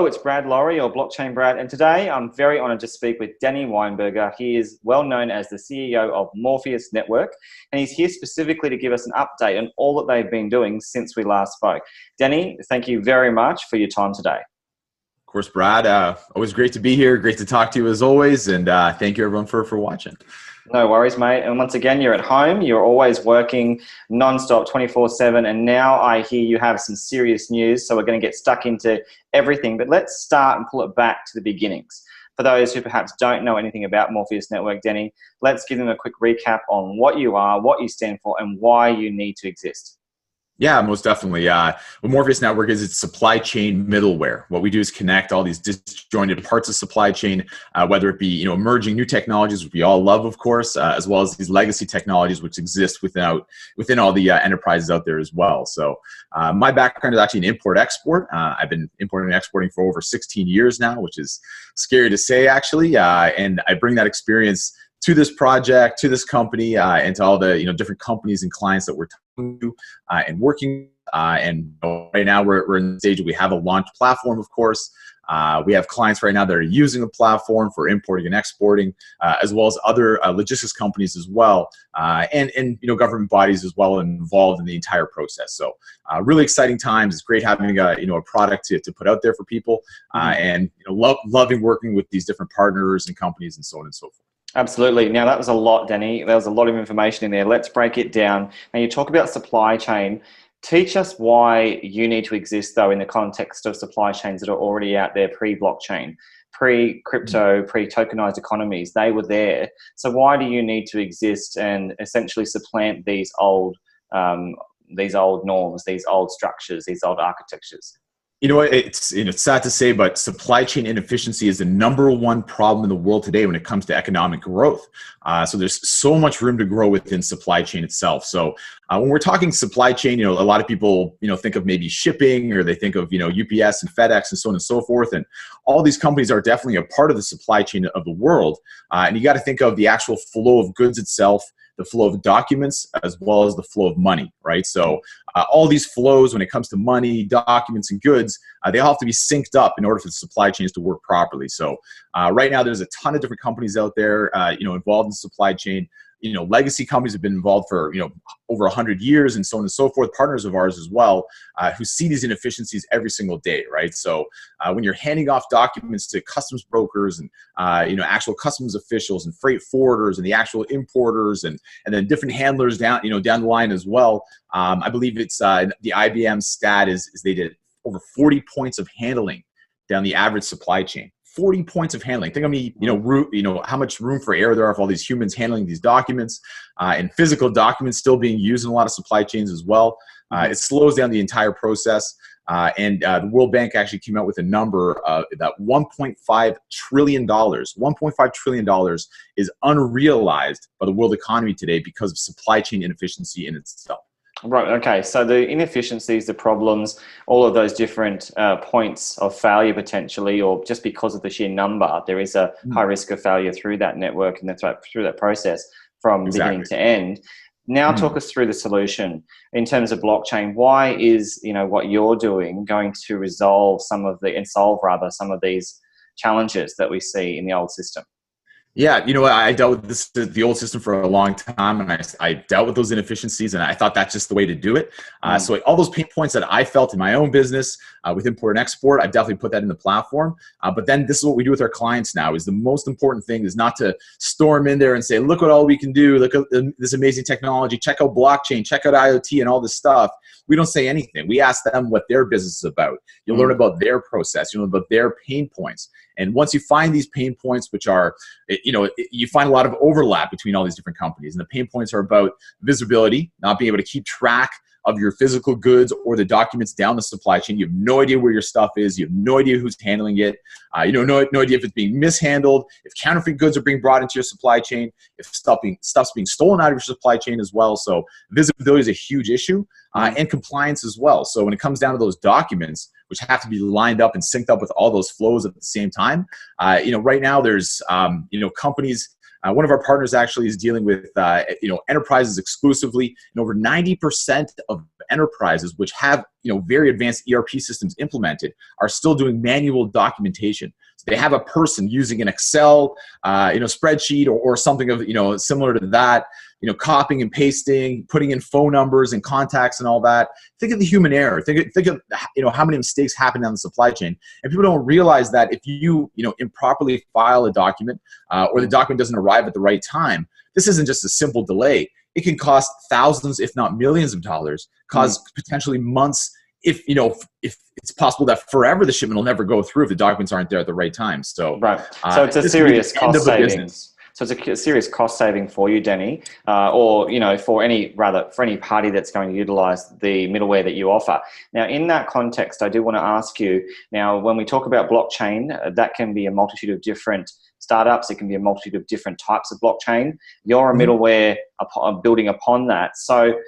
Hello, it's Brad Laurie, or BlockchainBrad, and today I'm very honoured to speak with Danny Weinberger. He is well known as the CEO of Morpheus Network, and he's here specifically to give us an update on all that they've been doing since we last spoke. Danny, thank you very much for your time today. Of course, Brad. Always great to be here. Great to talk to you as always, and thank you everyone for watching. No worries, mate. And once again, you're at home. You're always working non-stop, 24/7. And now I hear you have some serious news. So we're going to get stuck into everything. But let's start and pull it back to the beginnings. For those who perhaps don't know anything about Morpheus Network, Danny, let's give them a quick recap on what you are, what you stand for, and why you need to exist. Yeah, most definitely. What Morpheus Network is, it's supply chain middleware. What we do is connect all these disjointed parts of supply chain, whether it be emerging new technologies, which we all love, of course, as well as these legacy technologies which exist within all the enterprises out there as well. So my background is actually in import-export. I've been importing and exporting for over 16 years now, which is scary to say, actually. And I bring that experience to this project, to this company, and to all the different companies and clients that we're talking to and working. And right now we're in the stage where we have a launch platform, of course. We have clients right now that are using the platform for importing and exporting, as well as other logistics companies as well, and government bodies as well involved in the entire process. So really exciting times. It's great having a product to put out there for people, and loving working with these different partners and companies and so on and so forth. Absolutely. Now that was a lot, Danny. There was a lot of information in there. Let's break it down. Now you talk about supply chain. Teach us why you need to exist, though, in the context of supply chains that are already out there pre-blockchain, pre-crypto, pre-tokenized economies. They were there. So why do you need to exist and essentially supplant these old norms, these old structures, these old architectures? You know what, it's sad to say, but supply chain inefficiency is the #1 problem in the world today when it comes to economic growth. So there's so much room to grow within supply chain itself. So when we're talking supply chain, a lot of people, think of maybe shipping, or they think of, UPS and FedEx and so on and so forth. And all these companies are definitely a part of the supply chain of the world. And you got to think of the actual flow of goods itself, the flow of documents, as well as the flow of money, right? So all these flows, when it comes to money, documents, and goods, they all have to be synced up in order for the supply chains to work properly. So right now, there's a ton of different companies out there, involved in supply chain. Legacy companies have been involved for, over 100 years and so on and so forth, partners of ours as well, who see these inefficiencies every single day, right? So when you're handing off documents to customs brokers and, actual customs officials and freight forwarders and the actual importers and then different handlers down the line as well, I believe it's the IBM stat is they did over 40 points of handling down the average supply chain. 40 points of handling. Think of how much room for error there are for all these humans handling these documents, and physical documents still being used in a lot of supply chains as well. It slows down the entire process. And the World Bank actually came out with a number that $1.5 trillion. $1.5 trillion is unrealized by the world economy today because of supply chain inefficiency in itself. Right, okay, so the inefficiencies, the problems, all of those different points of failure potentially, or just because of the sheer number, there is a high risk of failure through that network and through that process from beginning to end. Now talk us through the solution in terms of blockchain. Why is what you're doing going to resolve some of these challenges that we see in the old system? Yeah, I dealt with the old system for a long time, and I dealt with those inefficiencies, and I thought that's just the way to do it. So all those pain points that I felt in my own business with import and export, I've definitely put that in the platform. But then this is what we do with our clients now. Is the most important thing is not to storm in there and say, look what all we can do, look at this amazing technology, check out blockchain, check out IoT and all this stuff. We don't say anything. We ask them what their business is about. You learn about their process, you learn about their pain points. And once you find these pain points, which are, you find a lot of overlap between all these different companies. And the pain points are about visibility, not being able to keep track of your physical goods or the documents down the supply chain. You have no idea where your stuff is. You have no idea who's handling it. No idea if it's being mishandled, if counterfeit goods are being brought into your supply chain, if stuff's being stolen out of your supply chain as well. So visibility is a huge issue, and compliance as well. So when it comes down to those documents, which have to be lined up and synced up with all those flows at the same time, right now there's companies. One of our partners actually is dealing with enterprises exclusively, and over 90% of enterprises which have very advanced ERP systems implemented are still doing manual documentation. So they have a person using an Excel spreadsheet or something of similar to that, copying and pasting, putting in phone numbers and contacts and all that. Think of the human error. Think of how many mistakes happen down the supply chain, and people don't realize that if you improperly file a document or the document doesn't arrive at the right time, this isn't just a simple delay. It can cost thousands, if not millions of dollars, cause potentially months, if it's possible that forever the shipment will never go through if the documents aren't there at the right time. So right. So it's a serious cost savings. So it's a serious cost saving for you, Denny, or for any party that's going to utilize the middleware that you offer. Now, in that context, I do want to ask you, now, when we talk about blockchain, that can be a multitude of different startups. It can be a multitude of different types of blockchain. You're a middleware building upon that. So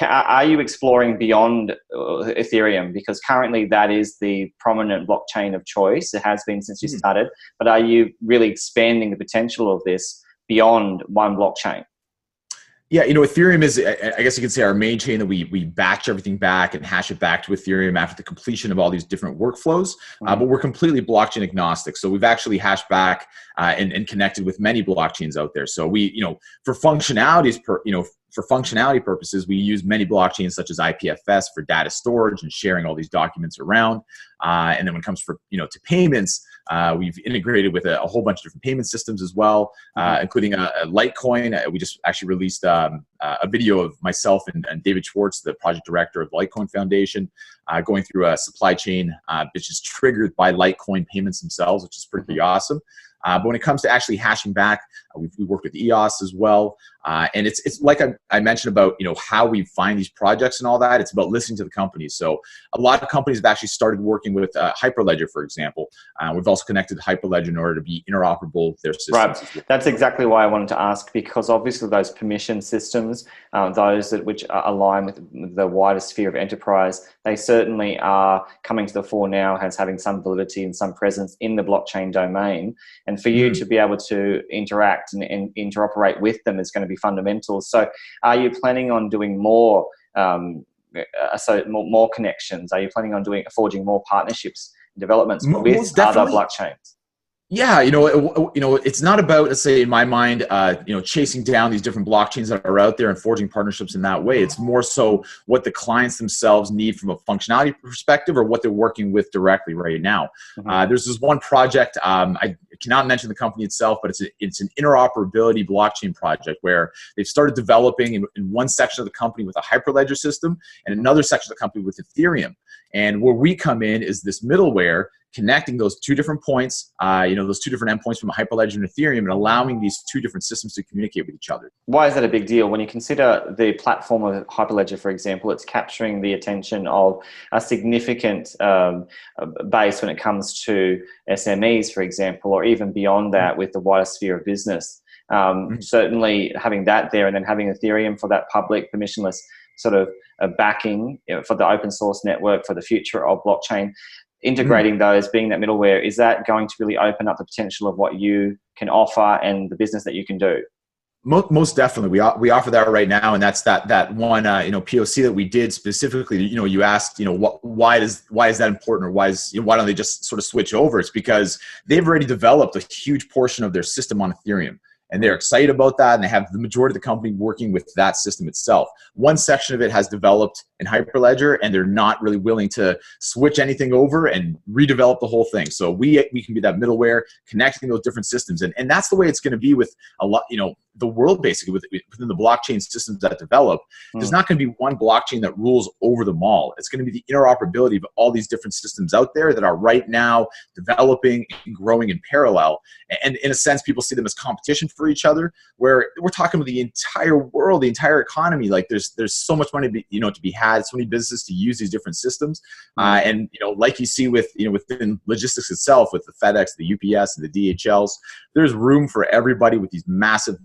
are you exploring beyond Ethereum? Because currently that is the prominent blockchain of choice. It has been since you started. But are you really expanding the potential of this beyond one blockchain? Yeah, Ethereum is, I guess you could say, our main chain that we batch everything back and hash it back to Ethereum after the completion of all these different workflows. But we're completely blockchain agnostic. So we've actually hashed back and connected with many blockchains out there. So we, for functionality purposes, we use many blockchains such as IPFS for data storage and sharing all these documents around. And then when it comes to payments, we've integrated with a whole bunch of different payment systems as well, including a Litecoin. We just actually released a video of myself and David Schwartz, the project director of the Litecoin Foundation, going through a supply chain which is triggered by Litecoin payments themselves, which is pretty awesome. But when it comes to actually hashing back, we work with EOS as well. And it's like I mentioned about, how we find these projects and all that. It's about listening to the companies. So a lot of companies have actually started working with Hyperledger, for example. We've also connected to Hyperledger in order to be interoperable with their systems. Right. That's exactly why I wanted to ask, because obviously those permission systems, those which align with the wider sphere of enterprise, they certainly are coming to the fore now as having some validity and some presence in the blockchain domain. And for you to be able to interact and interoperate with them is going to be fundamental. So are you planning on doing more more connections? Are you planning on forging more partnerships and developments with other blockchains? Yeah, it's not about, let's say, in my mind, chasing down these different blockchains that are out there and forging partnerships in that way. It's more so what the clients themselves need from a functionality perspective or what they're working with directly right now. There's this one project, I cannot mention the company itself, but it's an interoperability blockchain project where they've started developing in one section of the company with a Hyperledger system and another section of the company with Ethereum. And where we come in is this middleware connecting those two different points, those two different endpoints from Hyperledger and Ethereum, and allowing these two different systems to communicate with each other. Why is that a big deal? When you consider the platform of Hyperledger, for example, it's capturing the attention of a significant base when it comes to SMEs, for example, or even beyond that with the wider sphere of business. Certainly having that there and then having Ethereum for that public permissionless sort of backing for the open source network for the future of blockchain, integrating those, being that middleware, is that going to really open up the potential of what you can offer and the business that you can do? Most definitely, we offer that right now, and that's that one POC that we did specifically. You asked, why is that important, or why don't they just sort of switch over? It's because they've already developed a huge portion of their system on Ethereum. And they're excited about that, and they have the majority of the company working with that system itself. One section of it has developed in Hyperledger, and they're not really willing to switch anything over and redevelop the whole thing. So we can be that middleware connecting those different systems, and that's the way it's going to be with a lot, the world basically within the blockchain systems that develop. There's not going to be one blockchain that rules over them all. It's going to be the interoperability of all these different systems out there that are right now developing and growing in parallel. And in a sense, people see them as competition for each other, where we're talking about the entire world, the entire economy. Like there's so much money to be had, so many businesses to use these different systems. And like you see within logistics itself, with the FedEx, the UPS, and the DHLs, there's room for everybody with these massive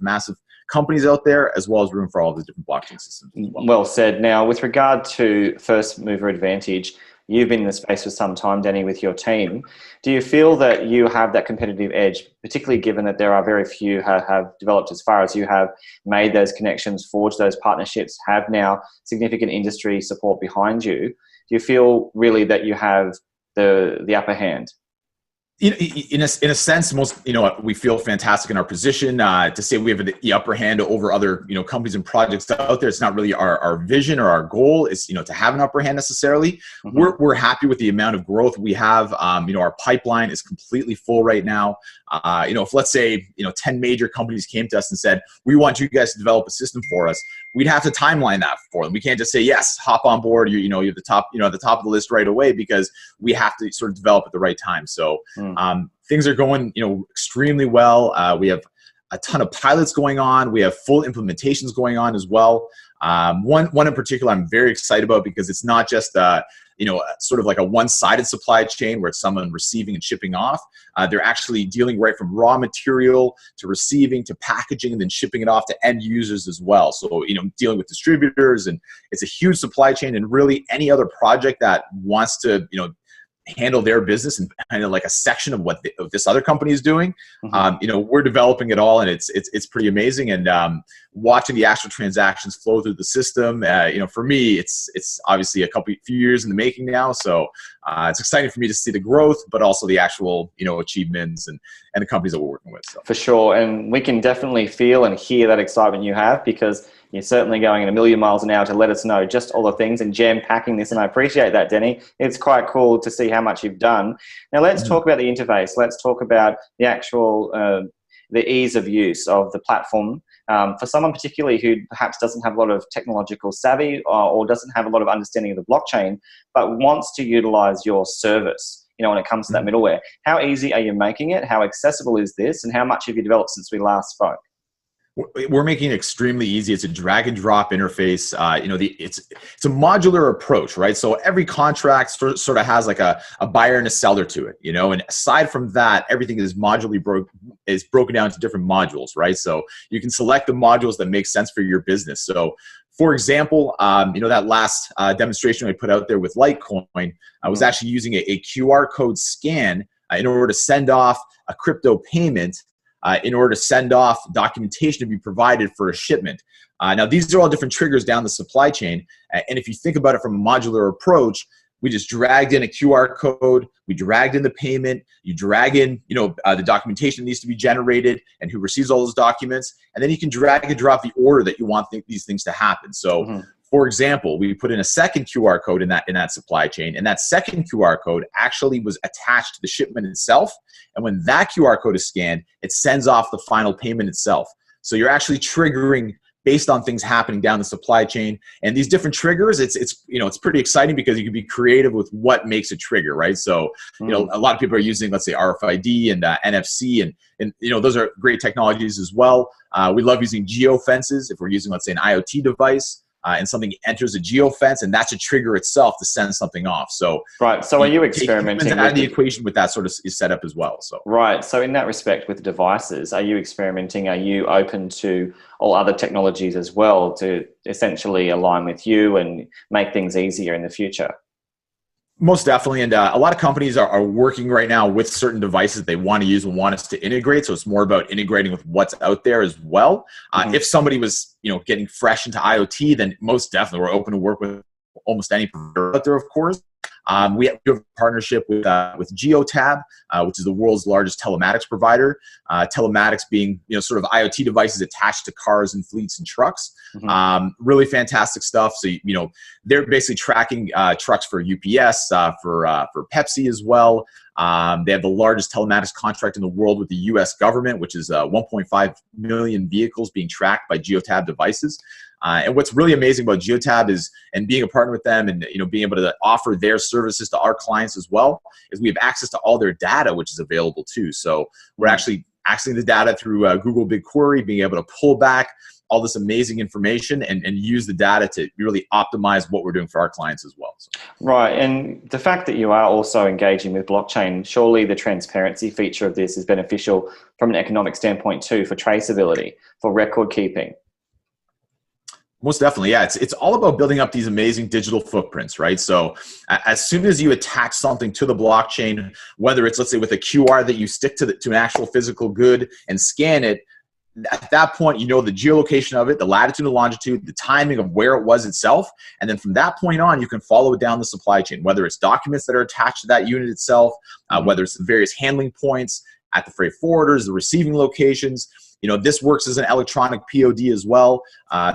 companies out there, as well as room for all the different blockchain systems as well. Well said. Now, with regard to first mover advantage, You've been in the space for some time, Danny, with your team. Do you feel that you have that competitive edge, particularly given that there are very few who have developed as far as you have, made those connections, forged those partnerships, have now significant industry support behind you? Do you feel really that you have the upper hand? In a sense, most, we feel fantastic in our position. To say we have the upper hand over other, companies and projects out there, it's not really our vision or our goal is, to have an upper hand necessarily. Mm-hmm. We're happy with the amount of growth we have. Our pipeline is completely full right now. If let's say, 10 major companies came to us and said, we want you guys to develop a system for us, we'd have to timeline that for them. We can't just say, yes, hop on board. You're the top, at the top of the list right away, because we have to sort of develop at the right time. So things are going, extremely well. We have a ton of pilots going on. We have full implementations going on as well. One in particular I'm very excited about, because it's not just sort of like a one-sided supply chain where it's someone receiving and shipping off. They're actually dealing right from raw material to receiving to packaging and then shipping it off to end users as well. So, dealing with distributors, and it's a huge supply chain, and really any other project that wants to, handle their business and kind of like a section of what this other company is doing. Mm-hmm. We're developing it all, and it's pretty amazing. And watching the actual transactions flow through the system, for me, it's obviously few years in the making now. So it's exciting for me to see the growth, but also the actual, achievements and the companies that we're working with. So. For sure. And we can definitely feel and hear that excitement you have, because you're certainly going at 1,000,000 miles an hour to let us know just all the things and jam-packing this, and I appreciate that, Denny. It's quite cool to see how much you've done. Now, let's talk about the interface. Let's talk about the actual, the ease of use of the platform. For someone particularly who perhaps doesn't have a lot of technological savvy or doesn't have a lot of understanding of the blockchain, but wants to utilize your service, when it comes to that middleware, how easy are you making it? How accessible is this? And how much have you developed since we last spoke? We're making it extremely easy. It's a drag and drop interface. It's a modular approach, right? So every contract sort of has like a buyer and a seller to it, and aside from that, everything is broken down into different modules, right? So you can select the modules that make sense for your business. So for example, that last demonstration I put out there with Litecoin, I was actually using a QR code scan in order to send off a crypto payment, in order to send off documentation to be provided for a shipment. Now, these are all different triggers down the supply chain. And if you think about it from a modular approach, we just dragged in a QR code, we dragged in the payment, you drag in, the documentation that needs to be generated and who receives all those documents, and then you can drag and drop the order that you want these things to happen. So, for example, we put in a second QR code in that supply chain, and that second QR code actually was attached to the shipment itself. And when that QR code is scanned, it sends off the final payment itself. So you're actually triggering based on things happening down the supply chain. And these different triggers, it's pretty exciting, because you can be creative with what makes a trigger, right? So, a lot of people are using, let's say, RFID and NFC, and those are great technologies as well. We love using geofences if we're using, let's say, an IoT device. And something enters a geofence, and that's a trigger itself to send something off. So, right. So, are you experimenting out of the equation with that sort of setup as well? So, right. So, in that respect, with the devices, are you experimenting? Are you open to all other technologies as well to essentially align with you and make things easier in the future? Most definitely. And a lot of companies are working right now with certain devices they want to use and want us to integrate. So it's more about integrating with what's out there as well. If somebody was, getting fresh into IoT, then most definitely we're open to work with almost any provider out there, of course. We have a partnership with Geotab, which is the world's largest telematics provider. Telematics being, sort of IoT devices attached to cars and fleets and trucks. Really fantastic stuff. So, they're basically tracking trucks for UPS, for Pepsi as well. They have the largest telematics contract in the world with the U.S. government, which is 1.5 million vehicles being tracked by Geotab devices. And what's really amazing about Geotab is, and being a partner with them and being able to offer their services to our clients as well, is we have access to all their data, which is available too. So we're actually accessing the data through Google BigQuery, being able to pull back all this amazing information and use the data to really optimize what we're doing for our clients as well. So. Right. And the fact that you are also engaging with blockchain, surely the transparency feature of this is beneficial from an economic standpoint too, for traceability, for record keeping. Most definitely, yeah. It's all about building up these amazing digital footprints, right? So as soon as you attach something to the blockchain, whether it's, let's say, with a QR that you stick to an actual physical good and scan it, at that point, you know the geolocation of it, the latitude and longitude, the timing of where it was itself. And then from that point on, you can follow it down the supply chain, whether it's documents that are attached to that unit itself, whether it's the various handling points at the freight forwarders, the receiving locations. You know, this works as an electronic POD as well.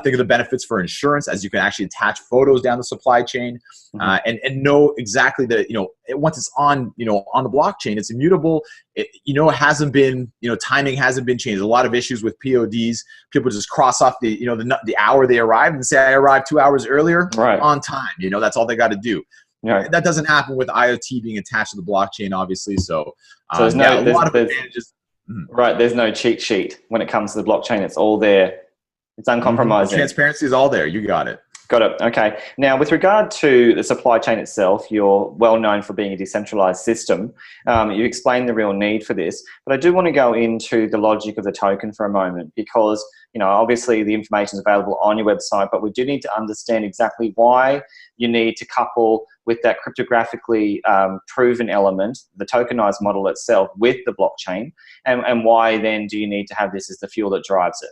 Think of the benefits for insurance, as you can actually attach photos down the supply chain, and know exactly that, you know, once it's on, you know, on the blockchain, it's immutable. It hasn't been, you know, timing hasn't been changed. A lot of issues with PODs. People just cross off the, you know, the hour they arrived and say, I arrived 2 hours earlier, right, on time. You know, that's all they got to do. Right. That doesn't happen with IoT being attached to the blockchain, obviously. So there's a lot of advantages. Right, there's no cheat sheet when it comes to the blockchain. It's all there. It's uncompromising. Transparency is all there. You got it. Got it. Okay. Now, with regard to the supply chain itself, you're well known for being a decentralized system. You explained the real need for this, but I do want to go into the logic of the token for a moment, because, you know, obviously the information is available on your website, but we do need to understand exactly why you need to couple with that cryptographically proven element, the tokenized model itself, with the blockchain, and why then do you need to have this as the fuel that drives it?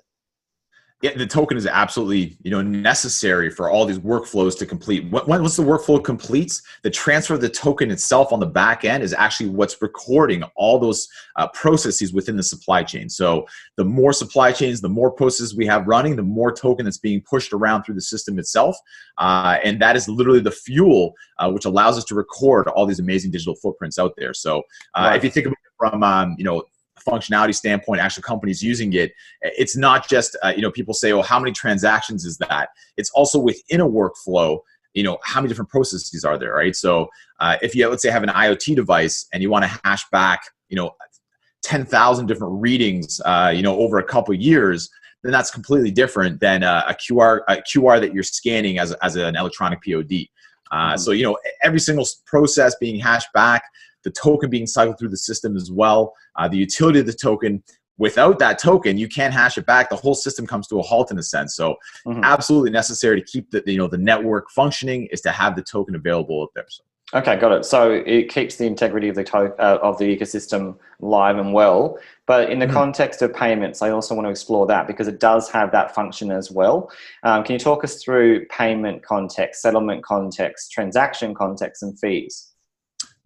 Yeah, the token is absolutely, you know, necessary for all these workflows to complete. Once the workflow completes, the transfer of the token itself on the back end is actually what's recording all those processes within the supply chain. So the more supply chains, the more processes we have running, the more token that's being pushed around through the system itself. And that is literally the fuel which allows us to record all these amazing digital footprints out there. So if you think about it from, you know, functionality standpoint, actual companies using it, it's not just, you know, people say, oh, how many transactions is that? It's also within a workflow, you know, how many different processes are there, right? So if you, let's say, have an IoT device and you want to hash back, you know, 10,000 different readings, you know, over a couple of years, then that's completely different than a QR that you're scanning as an electronic POD. So, you know, every single process being hashed back, the token being cycled through the system as well, the utility of the token. Without that token, you can't hash it back. The whole system comes to a halt in a sense. So absolutely necessary to keep the, you know, the network functioning is to have the token available out there. So. Okay, got it. So it keeps the integrity of the ecosystem live and well. But in the context of payments, I also want to explore that, because it does have that function as well. Can you talk us through payment context, settlement context, transaction context, and fees?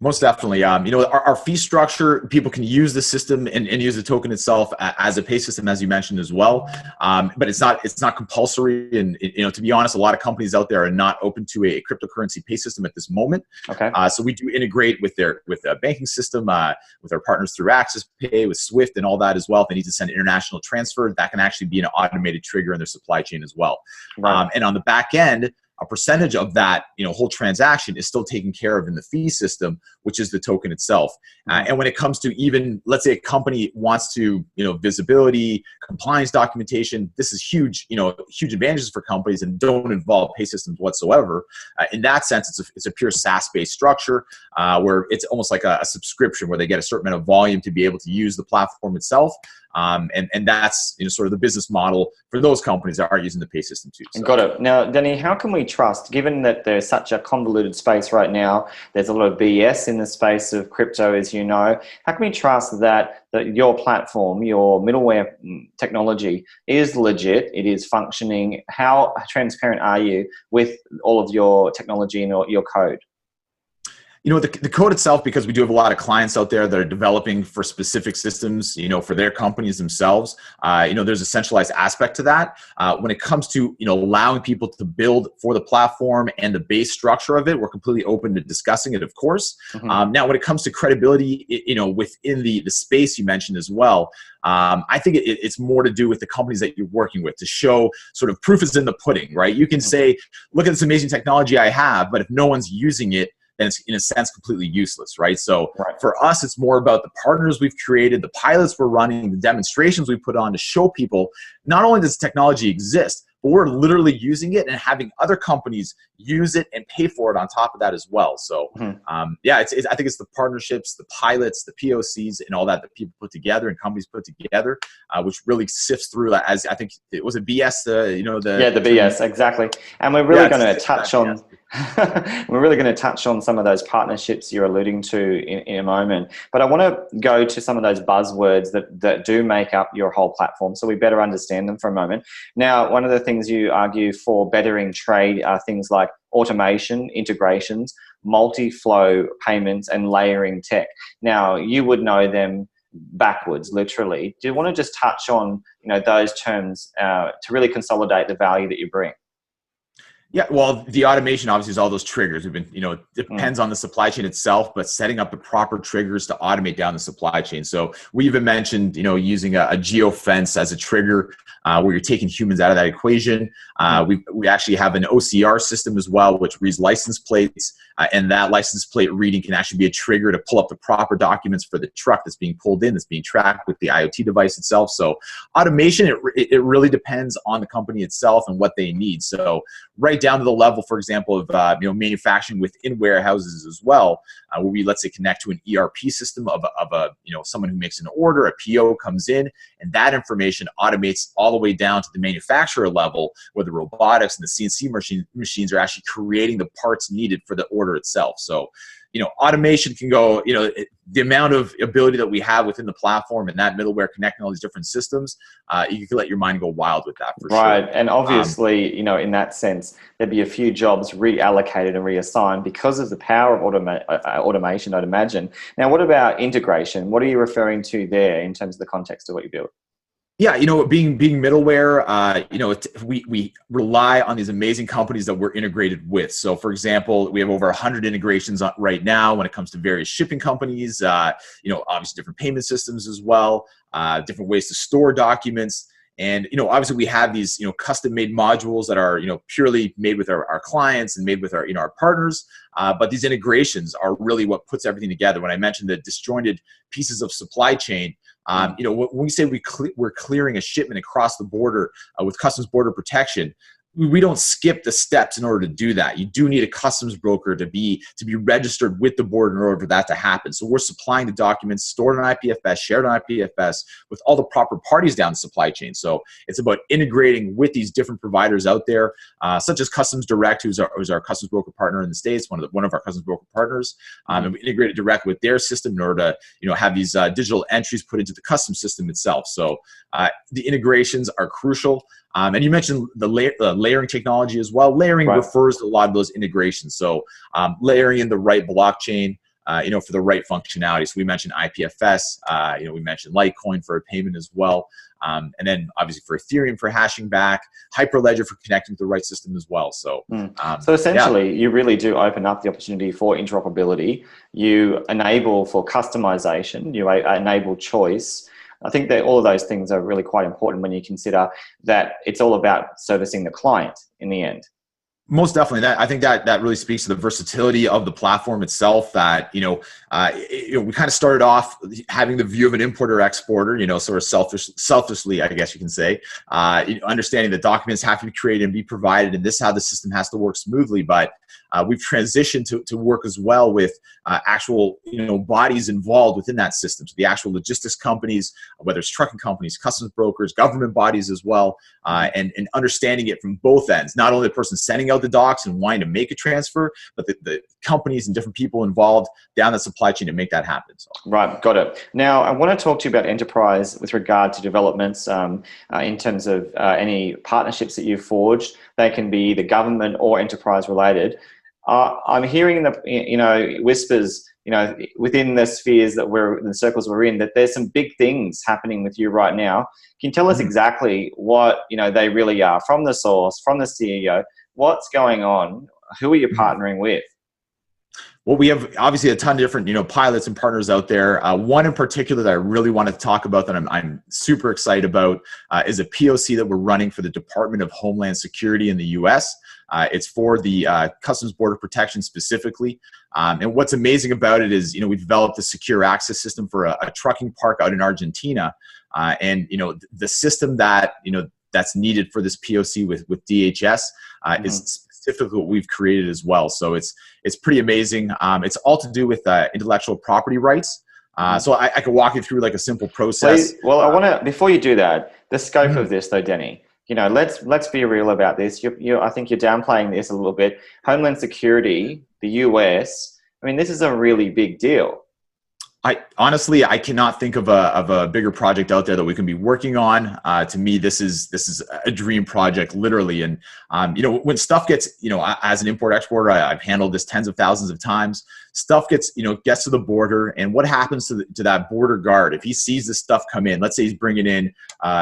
Most definitely. You know, our fee structure, people can use the system and use the token itself as a pay system, as you mentioned as well. But it's not compulsory. And, you know, to be honest, a lot of companies out there are not open to a cryptocurrency pay system at this moment. Okay. So we do integrate with their banking system, with our partners through Access Pay, with Swift and all that as well. If they need to send international transfer, that can actually be an automated trigger in their supply chain as well. Right. And on the back end, a percentage of that, you know, whole transaction is still taken care of in the fee system, which is the token itself. And when it comes to even, let's say a company wants to, you know, visibility, compliance documentation, this is huge, you know, huge advantages for companies and don't involve pay systems whatsoever. In that sense, it's a pure SaaS-based structure where it's almost like a subscription where they get a certain amount of volume to be able to use the platform itself. And that's, you know, sort of the business model for those companies that are using the pay system too. So. Got it. Now, Danny, how can we trust, given that there's such a convoluted space right now, there's a lot of BS in the space of crypto, as you know, how can we trust that your platform, your middleware technology is legit, it is functioning? How transparent are you with all of your technology and your code? You know, the code itself, because we do have a lot of clients out there that are developing for specific systems, you know, for their companies themselves, you know, there's a centralized aspect to that. When it comes to, you know, allowing people to build for the platform and the base structure of it, we're completely open to discussing it, of course. Now, when it comes to credibility, you know, within the space you mentioned as well, I think it's more to do with the companies that you're working with to show sort of proof is in the pudding, right? You can say, look at this amazing technology I have, but if no one's using it, then it's in a sense completely useless, right? So for us, it's more about the partners we've created, the pilots we're running, the demonstrations we put on to show people not only does technology exist, but we're literally using it and having other companies use it and pay for it on top of that as well. So yeah, I think it's the partnerships, the pilots, the POCs, and all that people put together and companies put together, which really sifts through, as I think it was a BS, the BS, exactly. And we're really going to touch on we're really going to touch on some of those partnerships you're alluding to in a moment. But I want to go to some of those buzzwords that do make up your whole platform, so we better understand them for a moment. Now, one of the things you argue for bettering trade are things like automation, integrations, multi-flow payments, and layering tech. Now, you would know them backwards, literally. Do you want to just touch on those terms to really consolidate the value that you bring? Yeah, well, the automation obviously is all those triggers. We've been, it depends on the supply chain itself, but setting up the proper triggers to automate down the supply chain. So we even mentioned, using a geofence as a trigger where you're taking humans out of that equation. We actually have an OCR system as well, which reads license plates, and that license plate reading can actually be a trigger to pull up the proper documents for the truck that's being pulled in, that's being tracked with the IoT device itself. So automation, it really depends on the company itself and what they need. So right down to the level, for example, of manufacturing within warehouses as well, where we, let's say, connect to an ERP system of someone who makes an order, a PO comes in, and that information automates all the way down to the manufacturer level, where the robotics and the CNC machines are actually creating the parts needed for the order itself. So automation can go, the amount of ability that we have within the platform and that middleware connecting all these different systems, you can let your mind go wild with that for sure. Right. And obviously, in that sense, there'd be a few jobs reallocated and reassigned because of the power of automation, I'd imagine. Now, what about integration? What are you referring to there in terms of the context of what you build? Yeah, being middleware, we rely on these amazing companies that we're integrated with. So, for example, we have over 100 integrations right now when it comes to various shipping companies. Obviously different payment systems as well, different ways to store documents. And, obviously we have these, custom-made modules that are, purely made with our clients and made with our, our partners. But these integrations are really what puts everything together. When I mentioned the disjointed pieces of supply chain, when we say we're clearing a shipment across the border with customs border protection, we don't skip the steps in order to do that. You do need a customs broker to be registered with the board in order for that to happen. So we're supplying the documents stored on IPFS, shared on IPFS with all the proper parties down the supply chain. So it's about integrating with these different providers out there, such as Customs Direct, who's our customs broker partner in the States, one of our customs broker partners, and we integrate it direct with their system in order to have these digital entries put into the customs system itself. So the integrations are crucial. And you mentioned the layering technology as well. Layering refers to a lot of those integrations. So layering in the right blockchain, for the right functionality. So we mentioned IPFS, we mentioned Litecoin for a payment as well. And then obviously for Ethereum for hashing back, Hyperledger for connecting to the right system as well. So, so essentially you really do open up the opportunity for interoperability. You enable for customization, you enable choice. I think that all of those things are really quite important when you consider that it's all about servicing the client in the end. Most definitely. I think that really speaks to the versatility of the platform itself. That we kind of started off having the view of an importer-exporter, sort of selfishly, I guess you can say, understanding that documents have to be created and be provided, and this is how the system has to work smoothly. But we've transitioned to work as well with actual bodies involved within that system. So the actual logistics companies, whether it's trucking companies, customs brokers, government bodies as well, and understanding it from both ends. Not only the person sending out the docs and wanting to make a transfer, but the companies and different people involved down the supply chain to make that happen. So. Right, got it. Now, I want to talk to you about enterprise with regard to developments in terms of any partnerships that you've forged. They can be either government or enterprise related. I'm hearing the whispers, within the spheres the circles we're in, that there's some big things happening with you right now. Can you tell us exactly what they really are, from the source, from the CEO? What's going on? Who are you partnering with? Well, we have obviously a ton of different, pilots and partners out there. One in particular that I really want to talk about that I'm super excited about is a POC that we're running for the Department of Homeland Security in the U.S. It's for the Customs Border Protection specifically. And what's amazing about it is, we developed a secure access system for a trucking park out in Argentina. And, the system that, that's needed for this POC with DHS is specifically what we've created as well. So it's pretty amazing. It's all to do with intellectual property rights. So I could walk you through like a simple process. Well, I want to, before you do that, the scope of this though, Denny, you know, let's be real about this. I think you're downplaying this a little bit. Homeland Security, the US, I mean, this is a really big deal. Honestly, I cannot think of a bigger project out there that we can be working on. To me, this is a dream project, literally. And you know, when stuff gets, you know, as an import exporter, I've handled this tens of thousands of times. Stuff gets, you know, gets to the border, and what happens to that border guard if he sees this stuff come in? Let's say he's bringing in,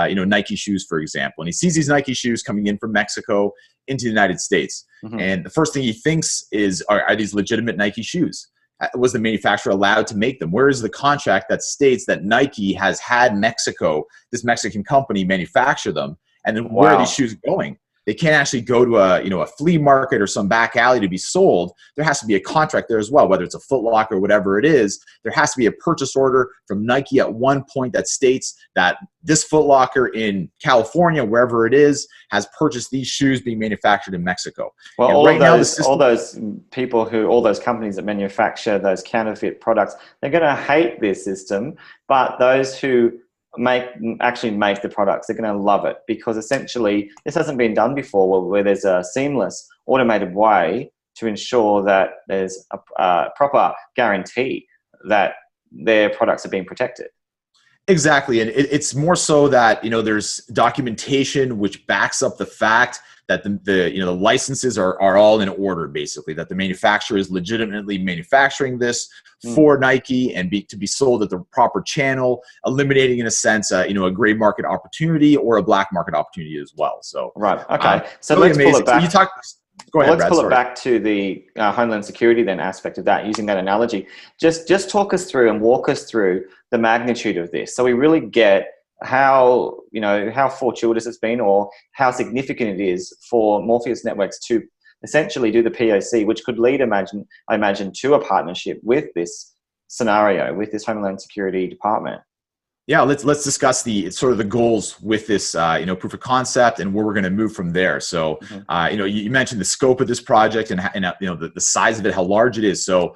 you know, Nike shoes, for example, and he sees these Nike shoes coming in from Mexico into the United States, and the first thing he thinks is, are these legitimate Nike shoes? Was the manufacturer allowed to make them? Where is the contract that states that Nike has had Mexico, this Mexican company, manufacture them? And then where are these shoes going? They can't actually go to a flea market or some back alley to be sold. There has to be a contract there as well, whether it's a Foot Locker or whatever it is. There has to be a purchase order from Nike at one point that states that this Foot Locker in California, wherever it is, has purchased these shoes being manufactured in Mexico. Well, all those companies that manufacture those counterfeit products, they're going to hate this system, but those who actually make the products, they're going to love it, because essentially this hasn't been done before, where there's a seamless automated way to ensure that there's a proper guarantee that their products are being protected. Exactly, and it's more so that, you know, there's documentation which backs up the fact that the licenses are all in order, basically, that the manufacturer is legitimately manufacturing this for Nike and to be sold at the proper channel, eliminating in a sense a gray market opportunity or a black market opportunity as well. So right, okay, so let's pull it back. Go ahead, Brad, pull it back to the Homeland Security then aspect of that, using that analogy. Just talk us through and walk us through the magnitude of this, so we really get how fortuitous it's been, or how significant it is for Morpheus Networks to essentially do the POC, which could lead, I imagine, to a partnership with this scenario, with this Homeland Security department. Yeah, let's discuss the goals with this proof of concept and where we're going to move from there. So you mentioned the scope of this project and the size of it, how large it is. So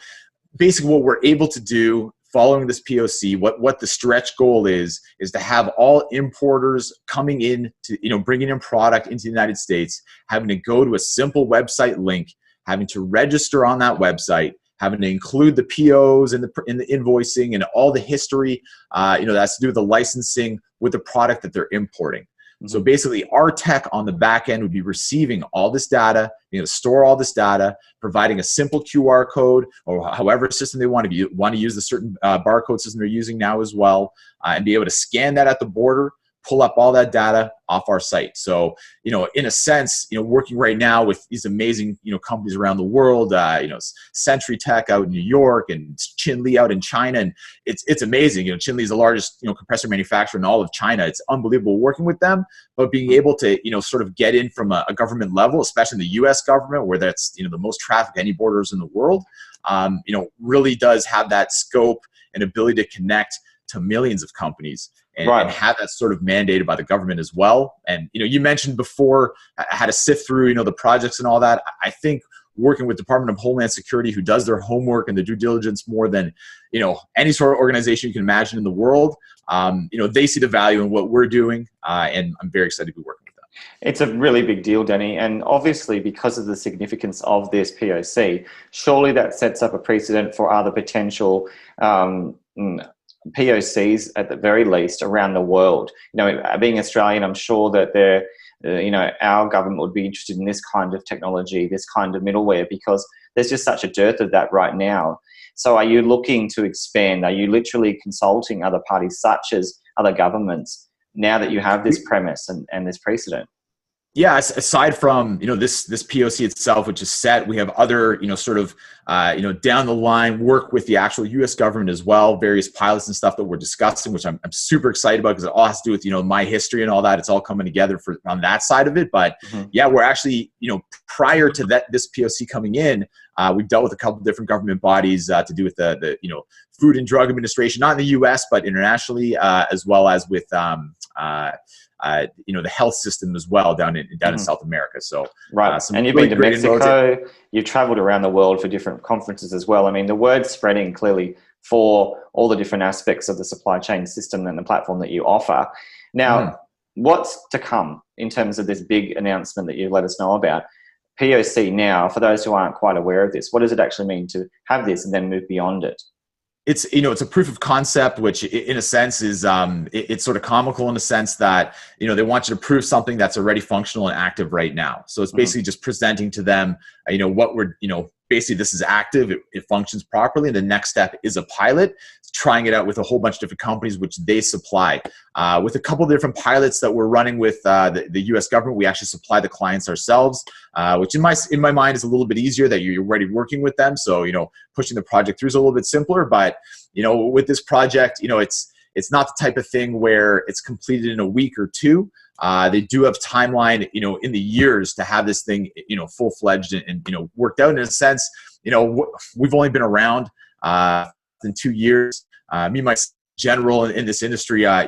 basically, what we're able to do following this POC, what the stretch goal is to have all importers coming in to, bringing in product into the United States, having to go to a simple website link, having to register on that website, having to include the POs and the invoicing and all the history, that has to do with the licensing with the product that they're importing. So basically, our tech on the back end would be receiving all this data, store all this data, providing a simple QR code or however system they want to use the certain barcode system they're using now as well, and be able to scan that at the border, pull up all that data off our site. So, in a sense, working right now with these amazing, companies around the world, Century Tech out in New York and Qinli out in China. And it's amazing. Qinli is the largest, compressor manufacturer in all of China. It's unbelievable working with them, but being able to, sort of get in from a government level, especially in the US government, where that's, the most traffic any borders in the world, really does have that scope and ability to connect to millions of companies and have that sort of mandated by the government as well. And, you mentioned before how to sift through, the projects and all that. I think working with Department of Homeland Security, who does their homework and the due diligence more than, any sort of organization you can imagine in the world, they see the value in what we're doing. And I'm very excited to be working with them. It's a really big deal, Denny. And obviously, because of the significance of this POC, surely that sets up a precedent for other potential POCs at the very least around the world. Being Australian, I'm sure that our government would be interested in this kind of technology, this kind of middleware, because there's just such a dearth of that right now. So are you looking to expand? Are you literally consulting other parties, such as other governments, now that you have this premise and this precedent? Yeah, aside from this POC itself, which is set, we have other down the line work with the actual U.S. government as well, various pilots and stuff that we're discussing, which I'm super excited about, because it all has to do with my history and all that. It's all coming together on that side of it. But yeah, we're actually prior to this POC coming in, we've dealt with a couple of different government bodies to do with the Food and Drug Administration, not in the U.S. but internationally, as well as with the health system as well down in South America. So right, and you've been to Mexico. You've traveled around the world for different conferences as well. I mean, the word's spreading clearly for all the different aspects of the supply chain system and the platform that you offer. Now, what's to come in terms of this big announcement that you let us know about? POC now, for those who aren't quite aware of this, what does it actually mean to have this and then move beyond it? It's a proof of concept, which in a sense is it's sort of comical in the sense that they want you to prove something that's already functional and active right now. So it's basically just presenting to them what we're basically this is active, it functions properly, and the next step is a pilot, trying it out with a whole bunch of different companies which they supply. With a couple of different pilots that we're running with the U.S. government, we actually supply the clients ourselves, which in my mind is a little bit easier that you're already working with them. So pushing the project through is a little bit simpler. But with this project, it's not the type of thing where it's completed in a week or two. They do have timeline, in the years to have this thing, full-fledged and worked out. In a sense, we've only been around in 2 years. Me, my general in this industry, I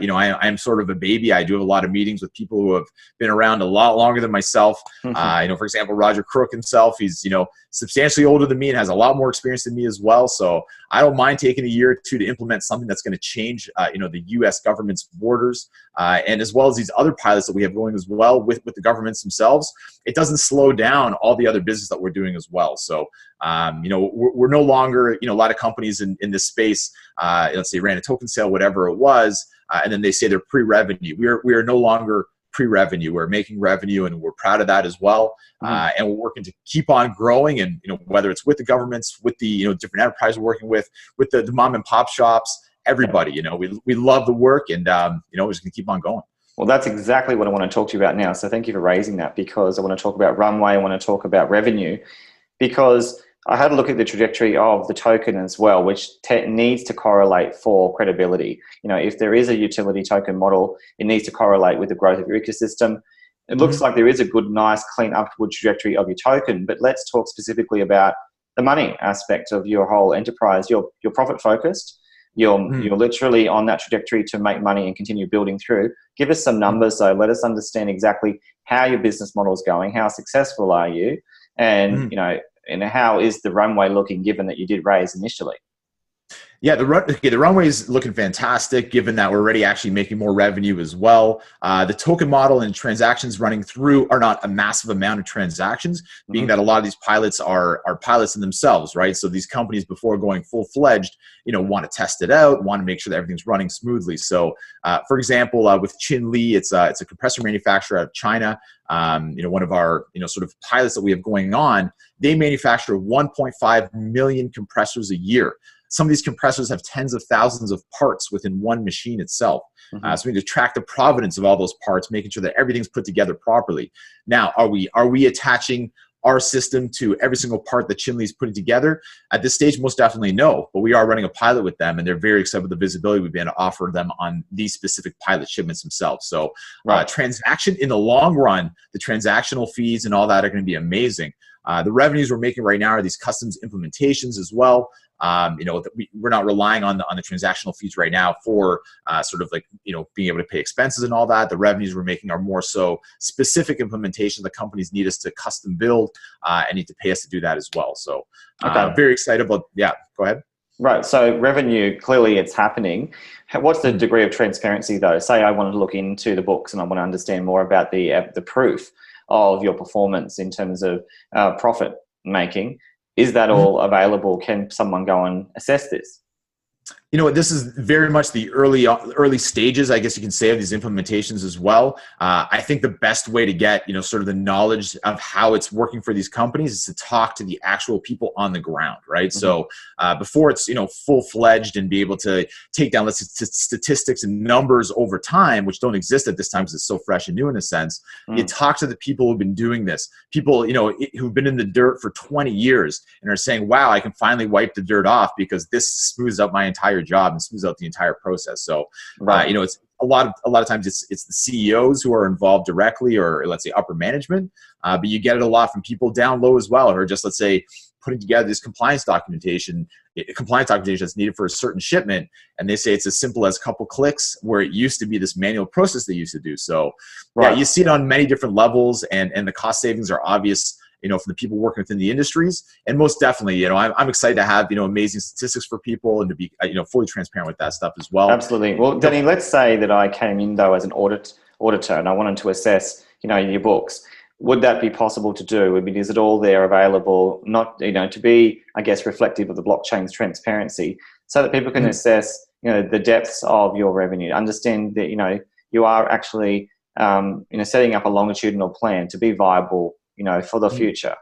am sort of a baby. I do have a lot of meetings with people who have been around a lot longer than myself. For example, Roger Crook himself, he's, substantially older than me and has a lot more experience than me as well. So I don't mind taking a year or two to implement something that's going to change, the U.S. government's borders, and as well as these other pilots that we have going as well with the governments themselves. It doesn't slow down all the other business that we're doing as well. So, we're no longer, a lot of companies in this space, let's say ran a token sale, whatever it was, and then they say they're pre-revenue. We are no longer pre-revenue. We're making revenue, and we're proud of that as well. And we're working to keep on growing, and whether it's with the governments, with the different enterprises we're working with the mom and pop shops, everybody. We love the work, and we're just gonna keep on going. Well, that's exactly what I want to talk to you about now. So thank you for raising that, because I want to talk about runway. I want to talk about revenue, because I had a look at the trajectory of the token as well, which needs to correlate for credibility. If there is a utility token model, it needs to correlate with the growth of your ecosystem. It looks like there is a good, nice, clean upward trajectory of your token, but let's talk specifically about the money aspect of your whole enterprise. You're profit focused. You're literally on that trajectory to make money and continue building through. Give us some numbers, though. Let us understand exactly how your business model is going. How successful are you? And, and how is the runway looking, given that you did raise initially? Yeah, the runway is looking fantastic, given that we're already actually making more revenue as well. The token model and transactions running through are not a massive amount of transactions, being that a lot of these pilots are pilots in themselves, right? So these companies, before going full-fledged, want to test it out, want to make sure that everything's running smoothly. So, for example, with Qinli, it's a compressor manufacturer out of China. One of our sort of pilots that we have going on, they manufacture 1.5 million compressors a year. Some of these compressors have tens of thousands of parts within one machine itself. So we need to track the provenance of all those parts, making sure that everything's put together properly. Now, are we attaching our system to every single part that Qinli is putting together? At this stage, most definitely no, but we are running a pilot with them, and they're very excited with the visibility we've been able to offer them on these specific pilot shipments themselves. So transaction in the long run, the transactional fees and all that are going to be amazing. The revenues we're making right now are these customs implementations as well. We're not relying on the transactional fees right now for sort of like, being able to pay expenses and all that. The revenues we're making are more so specific implementations that companies need us to custom build and need to pay us to do that as well. So very excited about, go ahead. Right. So revenue, clearly it's happening. What's the degree of transparency though? Say I wanted to look into the books and I want to understand more about the proof of your performance in terms of profit making. Is that all available? Can someone go and assess this? This is very much the early stages, I guess you can say, of these implementations as well. I think the best way to get, sort of the knowledge of how it's working for these companies is to talk to the actual people on the ground, right? So before it's, full-fledged and be able to take down statistics and numbers over time, which don't exist at this time because it's so fresh and new in a sense, you talk to the people who've been doing this, people, who've been in the dirt for 20 years and are saying, wow, I can finally wipe the dirt off because this smooths out my entire job and smooths out the entire process. So, it's a lot of times it's the CEOs who are involved directly, or let's say upper management, but you get it a lot from people down low as well, who are just, let's say, putting together this compliance documentation that's needed for a certain shipment, and they say it's as simple as a couple clicks, where it used to be this manual process they used to do. So yeah, you see it on many different levels, and the cost savings are obvious, for the people working within the industries. And most definitely, I'm excited to have, amazing statistics for people, and to be, fully transparent with that stuff as well. Absolutely. Well, Danny, let's say that I came in though as an auditor and I wanted to assess, your books. Would that be possible to do? I mean, is it all there available, not, to be, I guess, reflective of the blockchain's transparency, so that people can assess, the depths of your revenue, understand that, you are actually, setting up a longitudinal plan to be viable, for the future?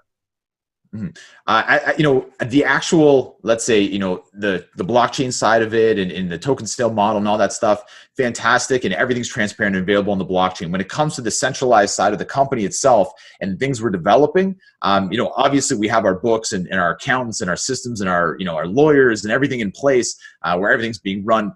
The actual, let's say, the blockchain side of it, and the token sale model and all that stuff, fantastic, and everything's transparent and available on the blockchain. When it comes to the centralized side of the company itself and things we're developing, obviously we have our books and our accountants and our systems and our, our lawyers and everything in place, where everything's being run,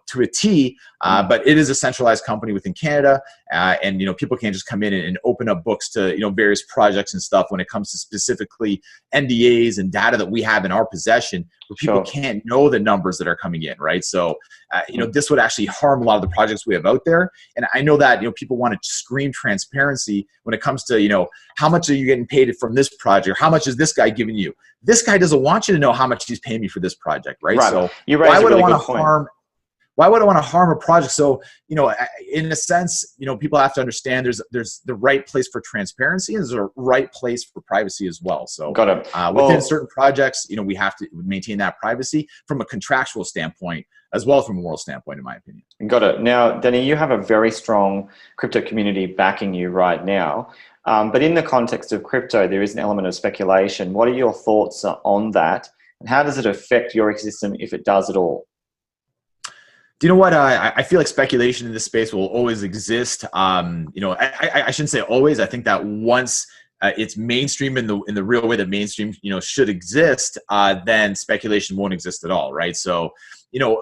to a T, but it is a centralized company within Canada, and people can't just come in and open up books to various projects and stuff when it comes to specifically NDAs and data that we have in our possession, where people can't know the numbers that are coming in, right? So this would actually harm a lot of the projects we have out there. And I know that people want to scream transparency when it comes to how much are you getting paid from this project, how much is this guy giving you? This guy doesn't want you to know how much he's paying me for this project, right? So why would I want to harm? Why would I want to harm a project? So, in a sense, people have to understand there's the right place for transparency, and there's a right place for privacy as well. So, got it. Within certain projects, we have to maintain that privacy from a contractual standpoint, as well as from a moral standpoint, in my opinion. Got it. Now, Danny, you have a very strong crypto community backing you right now. But in the context of crypto, there is an element of speculation. What are your thoughts on that? And how does it affect your ecosystem, if it does at all? Do you know what? I feel like speculation in this space will always exist. I shouldn't say always. I think that once it's mainstream in the real way that mainstream should exist, then speculation won't exist at all, right? So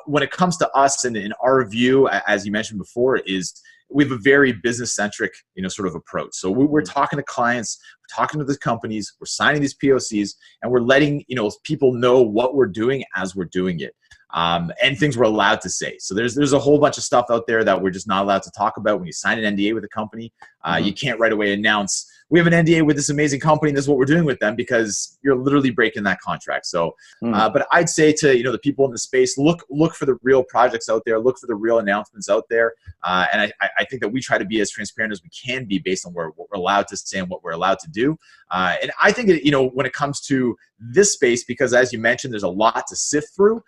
when it comes to us, and in our view, as you mentioned before, is we have a very business-centric sort of approach. So we're talking to clients, we're talking to the companies, we're signing these POCs, and we're letting people know what we're doing as we're doing it. And things we're allowed to say. So there's a whole bunch of stuff out there that we're just not allowed to talk about. When you sign an NDA with a company, you can't right away announce, we have an NDA with this amazing company and this is what we're doing with them, because you're literally breaking that contract. So, but I'd say to the people in the space, look for the real projects out there, look for the real announcements out there, and I think that we try to be as transparent as we can be based on what we're allowed to say and what we're allowed to do. And I think when it comes to this space, because as you mentioned, there's a lot to sift through.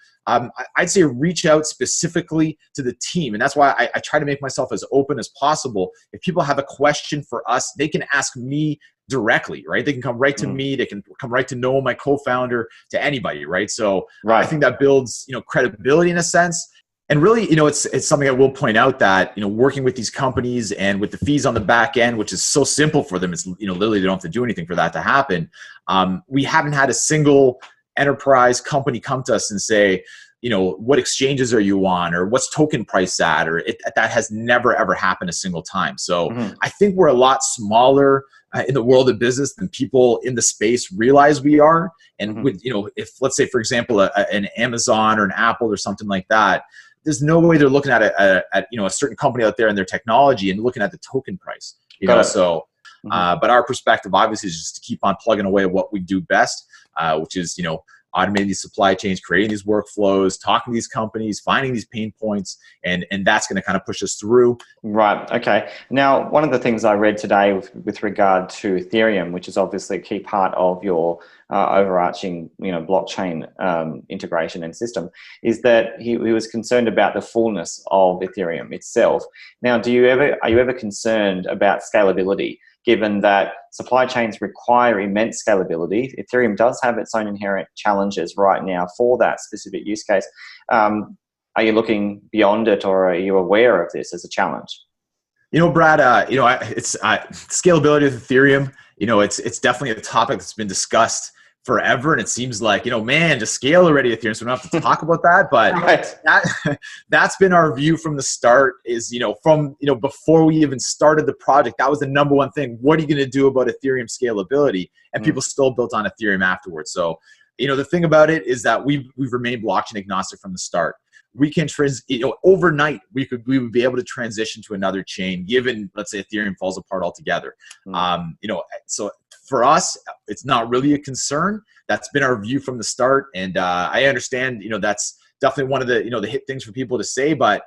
I'd say reach out specifically to the team. And that's why I try to make myself as open as possible. If people have a question for us, they can ask me directly, right? They can come right to me. They can come right to Noah, my co-founder, to anybody, right? So I think that builds, credibility in a sense. And really, it's something I will point out that, working with these companies and with the fees on the back end, which is so simple for them, it's, literally they don't have to do anything for that to happen. We haven't had a single enterprise company come to us and say, what exchanges are you on, or what's token price at, or that has never ever happened a single time. So I think we're a lot smaller in the world of business than people in the space realize we are. And with, if let's say, for example, an Amazon or an Apple or something like that, there's no way they're looking at a certain company out there and their technology and looking at the token price, so. But our perspective obviously is just to keep on plugging away at what we do best, which is, automating these supply chains, creating these workflows, talking to these companies, finding these pain points, and that's going to kind of push us through. Right. Okay. Now, one of the things I read today with regard to Ethereum, which is obviously a key part of your overarching, blockchain integration and system, is that he was concerned about the fullness of Ethereum itself. Now, are you ever concerned about scalability? Given that supply chains require immense scalability, Ethereum does have its own inherent challenges right now for that specific use case. Are you looking beyond it, or are you aware of this as a challenge? Brad, it's scalability of Ethereum. It's definitely a topic that's been discussed forever, and it seems like, man, just scale already Ethereum, so we don't have to talk about that. But Right. that's been our view from the start, is, before we even started the project, that was the number one thing. What are you going to do about Ethereum scalability? And people still built on Ethereum afterwards. So, the thing about it is that we've remained blockchain agnostic from the start. We can overnight we would be able to transition to another chain, given, let's say, Ethereum falls apart altogether. So for us, it's not really a concern. That's been our view from the start, and I understand, that's definitely one of the the hit things for people to say, but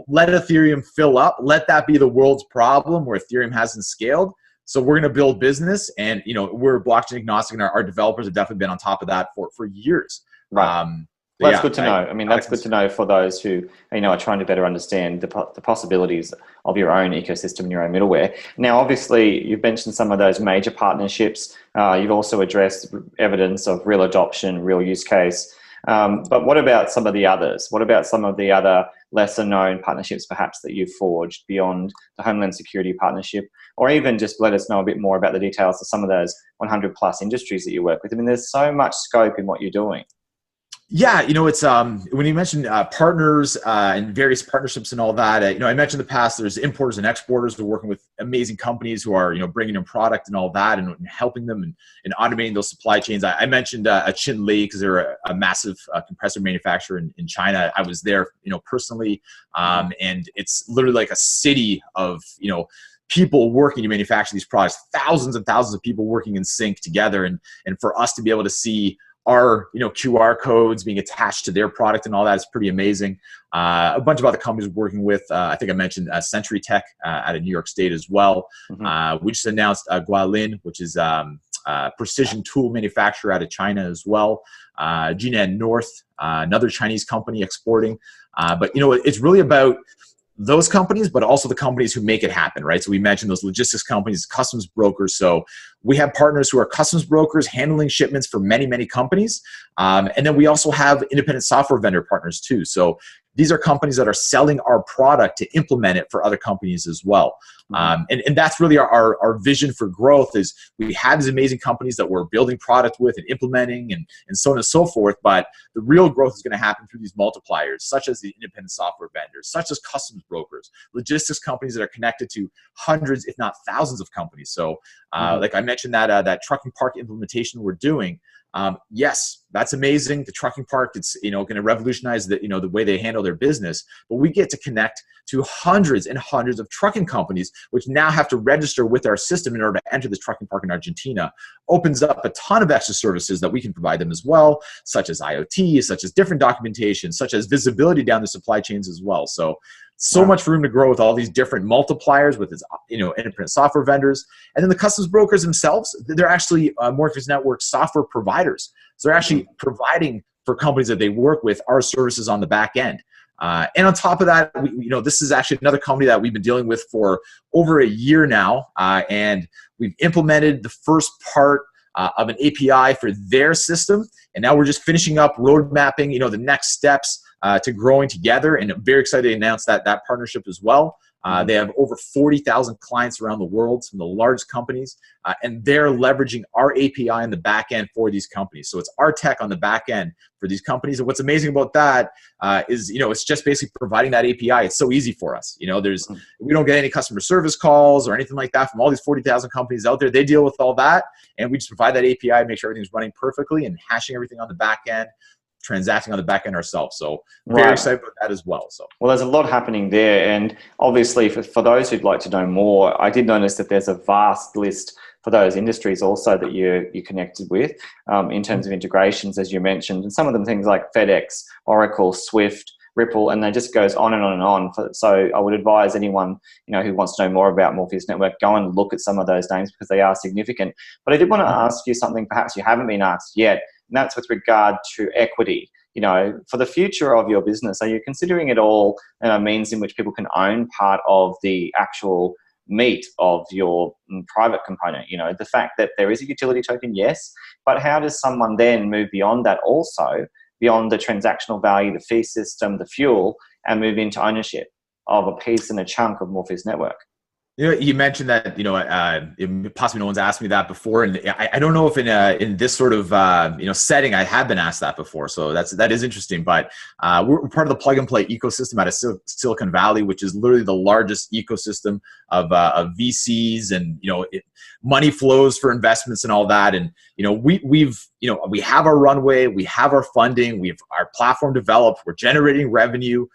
let Ethereum fill up, let that be the world's problem where Ethereum hasn't scaled. So we're going to build business, and we're blockchain agnostic, and our developers have definitely been on top of that for years. Right. Well, that's good to know. I mean, that's good to know for those who, are trying to better understand the possibilities of your own ecosystem and your own middleware. Now, obviously, you've mentioned some of those major partnerships. You've also addressed evidence of real adoption, real use case. But what about some of the others? What about some of the other lesser known partnerships perhaps that you've forged beyond the Homeland Security partnership? Or even just let us know a bit more about the details of some of those 100 plus industries that you work with. I mean, there's so much scope in what you're doing. Yeah, it's when you mentioned partners and various partnerships and all that, I mentioned in the past, there's importers and exporters who are working with amazing companies who are, bringing in product and all that, and helping them and automating those supply chains. I mentioned Qinli, because they're a massive compressor manufacturer in China. I was there, personally, and it's literally like a city of, people working to manufacture these products, thousands and thousands of people working in sync together, and for us to be able to see our QR codes being attached to their product and all that is pretty amazing. A bunch of other companies we're working with. I think I mentioned Century Tech out of New York State as well. We just announced Gualin, which is precision tool manufacturer out of China as well. Jinan North, another Chinese company exporting. But it's really about those companies, but also the companies who make it happen, right? So we mentioned those logistics companies, customs brokers. So we have partners who are customs brokers handling shipments for many, many companies. And then we also have independent software vendor partners too. So these are companies that are selling our product to implement it for other companies as well. And that's really our vision for growth, is we have these amazing companies that we're building product with and implementing and so on and so forth. But the real growth is going to happen through these multipliers, such as the independent software vendors, such as customs brokers, logistics companies that are connected to hundreds, if not thousands of companies. So like I mentioned, that trucking park implementation we're doing. Yes, that's amazing. The trucking park, it's going to revolutionize the way they handle their business. But we get to connect to hundreds and hundreds of trucking companies, which now have to register with our system in order to enter this trucking park in Argentina. Opens up a ton of extra services that we can provide them as well, such as IoT, such as different documentation, such as visibility down the supply chains as well. So much room to grow with all these different multipliers with its, independent software vendors. And then the customs brokers themselves, they're actually Morpheus Network software providers. So they're actually providing for companies that they work with our services on the back end. And on top of that, this is actually another company that we've been dealing with for over a year now. And we've implemented the first part of an API for their system. And now we're just finishing up road mapping, the next steps to growing together. And I'm very excited to announce that partnership as well. They have over 40,000 clients around the world, some of the largest companies, and they're leveraging our API in the back end for these companies. So it's our tech on the back end for these companies. And what's amazing about that is, it's just basically providing that API. It's so easy for us. We don't get any customer service calls or anything like that from all these 40,000 companies out there. They deal with all that, and we just provide that API, make sure everything's running perfectly and hashing everything on the back end, transacting on the back end ourselves. So very excited about that as well. Well, there's a lot happening there. And obviously for those who'd like to know more, I did notice that there's a vast list for those industries also that you connected with in terms of integrations, as you mentioned. And some of them things like FedEx, Oracle, Swift, Ripple, and it just goes on and on and on. So I would advise anyone who wants to know more about Morpheus Network, go and look at some of those names because they are significant. But I did want to ask you something perhaps you haven't been asked yet, and that's with regard to equity. For the future of your business, are you considering it all means in which people can own part of the actual meat of your private component? The fact that there is a utility token, yes, but how does someone then move beyond that also, beyond the transactional value, the fee system, the fuel, and move into ownership of a piece and a chunk of Morpheus Network? You know, you mentioned that, possibly no one's asked me that before. And I don't know if in this sort of, setting, I have been asked that before. So that is interesting. But we're part of the plug and play ecosystem out of Silicon Valley, which is literally the largest ecosystem of VCs and, money flows for investments and all that. And, we have our runway, we have our funding, we have our platform developed, we're generating revenue.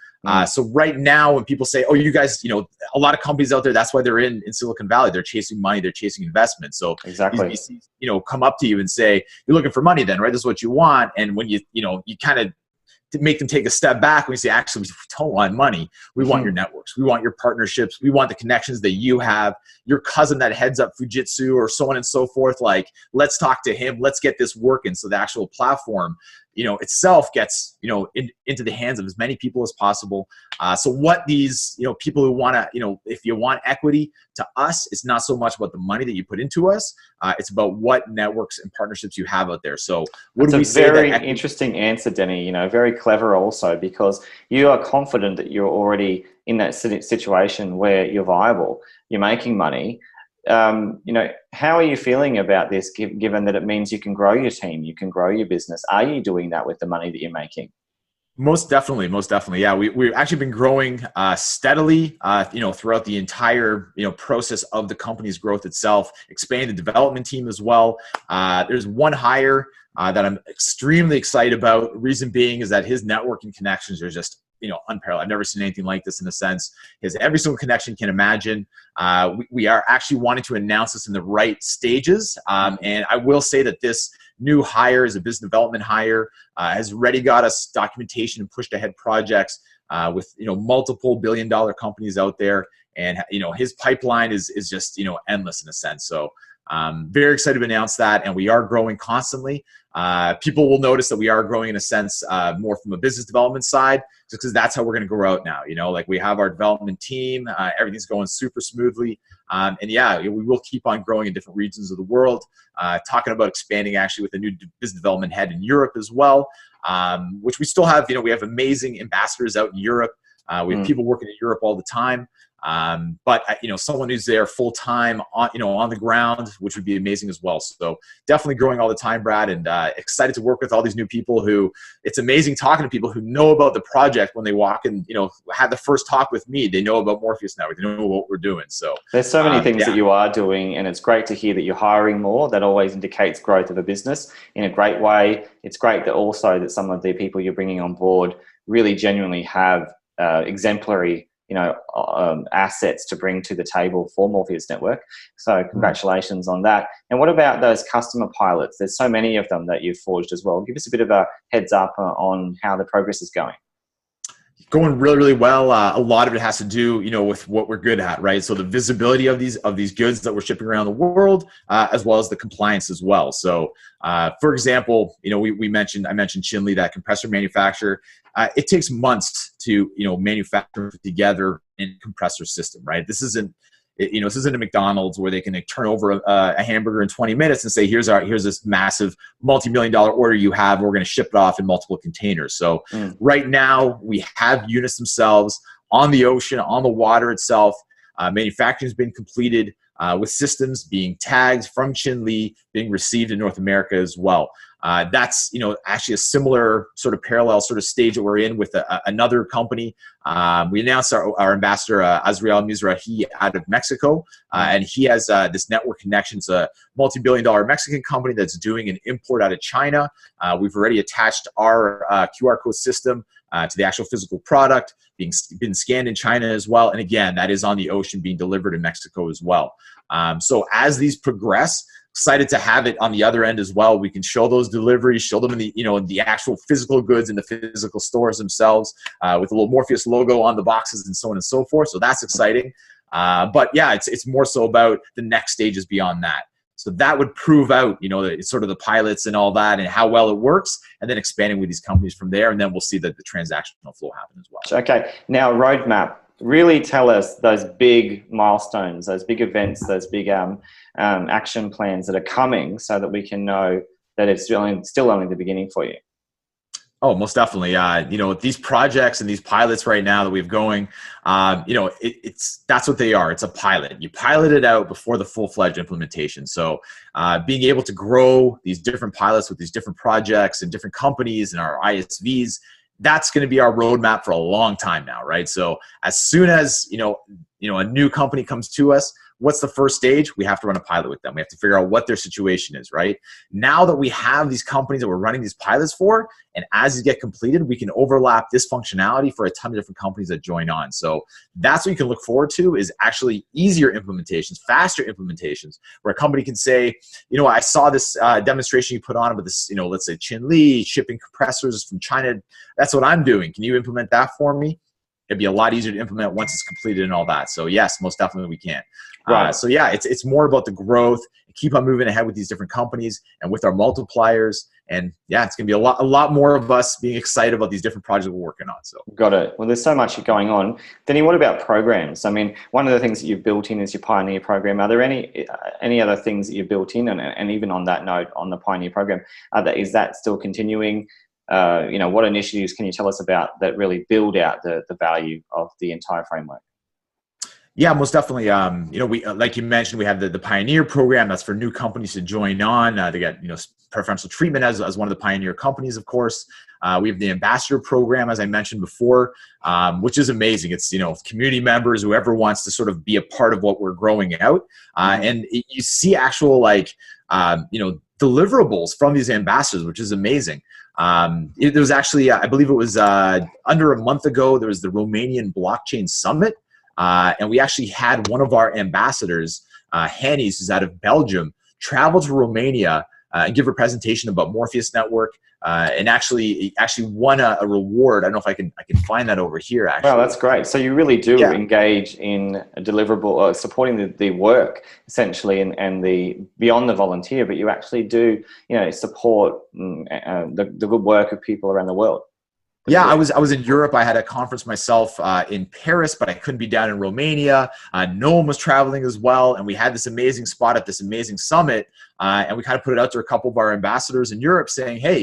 So right now when people say, oh, you guys, a lot of companies out there, that's why they're in Silicon Valley. They're chasing money, they're chasing investment. So exactly. These VCs, come up to you and say, you're looking for money then, right? This is what you want. And when you kind of to make them take a step back when you say, actually, we don't want money. We want your networks. We want your partnerships. We want the connections that you have. Your cousin that heads up Fujitsu or so on and so forth. Like, let's talk to him. Let's get this working. So the actual platform, itself gets, into the hands of as many people as possible. So what these, people who want to, if you want equity, to us, it's not so much about the money that you put into us. It's about what networks and partnerships you have out there. So what do we say? It's a very interesting answer, Denny. Very clever also, because you are confident that you're already in that situation where you're viable, you're making money. How are you feeling about this, given that it means you can grow your team, you can grow your business? Are you doing that with the money that you're making? Most definitely. Yeah, we've actually been growing steadily, throughout the entire process of the company's growth itself. Expanding the development team as well. There's one hire that I'm extremely excited about. Reason being is that his networking connections are just unparalleled. I've never seen anything like this in a sense. He has every single connection you can imagine. We are actually wanting to announce this in the right stages. And I will say that this new hire is a business development hire, has already got us documentation and pushed ahead projects with multiple billion-dollar companies out there. And his pipeline is just endless in a sense. So very excited to announce that, and we are growing constantly. People will notice that we are growing in a sense more from a business development side, just because that's how we're going to grow out now. Like we have our development team, everything's going super smoothly, and yeah, we will keep on growing in different regions of the world. Talking about expanding actually with a new business development head in Europe as well, which we still have. We have amazing ambassadors out in Europe. We have people working in Europe all the time. But someone who's there full time on the ground, which would be amazing as well. So definitely growing all the time, Brad, and excited to work with all these new people who, it's amazing talking to people who know about the project when they walk and, have the first talk with me. They know about Morpheus Network. They know what we're doing. So there's so many things that you are doing, and it's great to hear that you're hiring more. That always indicates growth of a business in a great way. It's great that also that some of the people you're bringing on board really genuinely have exemplary assets to bring to the table for Morpheus Network. So congratulations on that. And what about those customer pilots? There's so many of them that you've forged as well. Give us a bit of a heads up on how the progress is going. Going really, really well. A lot of it has to do, with what we're good at, right? So the visibility of these goods that we're shipping around the world, as well as the compliance as well. So, for example, I mentioned Chinley, that compressor manufacturer. It takes months to manufacture together in compressor system, right? This isn't a McDonald's where they can turn over a hamburger in 20 minutes and say, here's this massive multi-million-dollar order you have. We're going to ship it off in multiple containers. So right now we have units themselves on the ocean, on the water itself. Manufacturing has been completed with systems being tagged from Chinley, being received in North America as well. That's actually a similar sort of parallel sort of stage that we're in with another company. We announced our ambassador Azriel Mizrahi out of Mexico, and he has this network connection. It's a multi-billion-dollar Mexican company that's doing an import out of China. We've already attached our QR code system to the actual physical product been scanned in China as well. And again, that is on the ocean being delivered in Mexico as well. So as these progress, excited to have it on the other end as well. We can show those deliveries, show them in the the actual physical goods in the physical stores themselves, with a little Morpheus logo on the boxes and so on and so forth. So that's exciting. But yeah, it's more so about the next stages beyond that. So that would prove out, sort of the pilots and all that and how well it works, and then expanding with these companies from there. And then we'll see that the transactional flow happen as well. Okay. Now, roadmap. Really tell us those big milestones, those big events, those big action plans that are coming, so that we can know that it's still only the beginning for you. Oh, most definitely. These projects and these pilots right now that we have going, that's what they are. It's a pilot. You pilot it out before the full-fledged implementation. So being able to grow these different pilots with these different projects and different companies and our ISVs, that's going to be our roadmap for a long time now, right? So as soon as a new company comes to us, what's the first stage? We have to run a pilot with them. We have to figure out what their situation is, right? Now that we have these companies that we're running these pilots for, and as these get completed, we can overlap this functionality for a ton of different companies that join on. So that's what you can look forward to, is actually easier implementations, faster implementations, where a company can say, I saw this demonstration you put on about this, let's say Chinli shipping compressors from China. That's what I'm doing. Can you implement that for me? It'd be a lot easier to implement once it's completed and all that. So yes, most definitely we can. Right. So yeah, it's more about the growth, keep on moving ahead with these different companies and with our multipliers. And yeah, it's going to be a lot more of us being excited about these different projects we're working on. So got it. Well, there's so much going on. Denny, what about programs? I mean, one of the things that you've built in is your Pioneer program. Are there any other things that you've built in? And even on that note, on the Pioneer program, is that still continuing? What initiatives can you tell us about that really build out the value of the entire framework? Yeah, most definitely. We like you mentioned, we have the Pioneer program. That's for new companies to join on. They get preferential treatment as one of the Pioneer companies, of course. We have the Ambassador program, as I mentioned before, which is amazing. It's community members, whoever wants to sort of be a part of what we're growing out, and you see actual deliverables from these ambassadors, which is amazing. There was actually, I believe it was under a month ago, there was the Romanian Blockchain Summit. And we actually had one of our ambassadors, Hannes, who's out of Belgium, travel to Romania and give a presentation about Morpheus Network, and actually won a reward. I don't know if I can find that over here. Actually, wow, that's great. So you really do engage in a deliverable, supporting the work essentially, and the beyond the volunteer, but you actually do support the good work of people around the world. Yeah, I was in Europe. I had a conference myself in Paris, but I couldn't be down in Romania. No one was traveling as well, and we had this amazing spot at this amazing summit, and we kind of put it out to a couple of our ambassadors in Europe, saying, "Hey,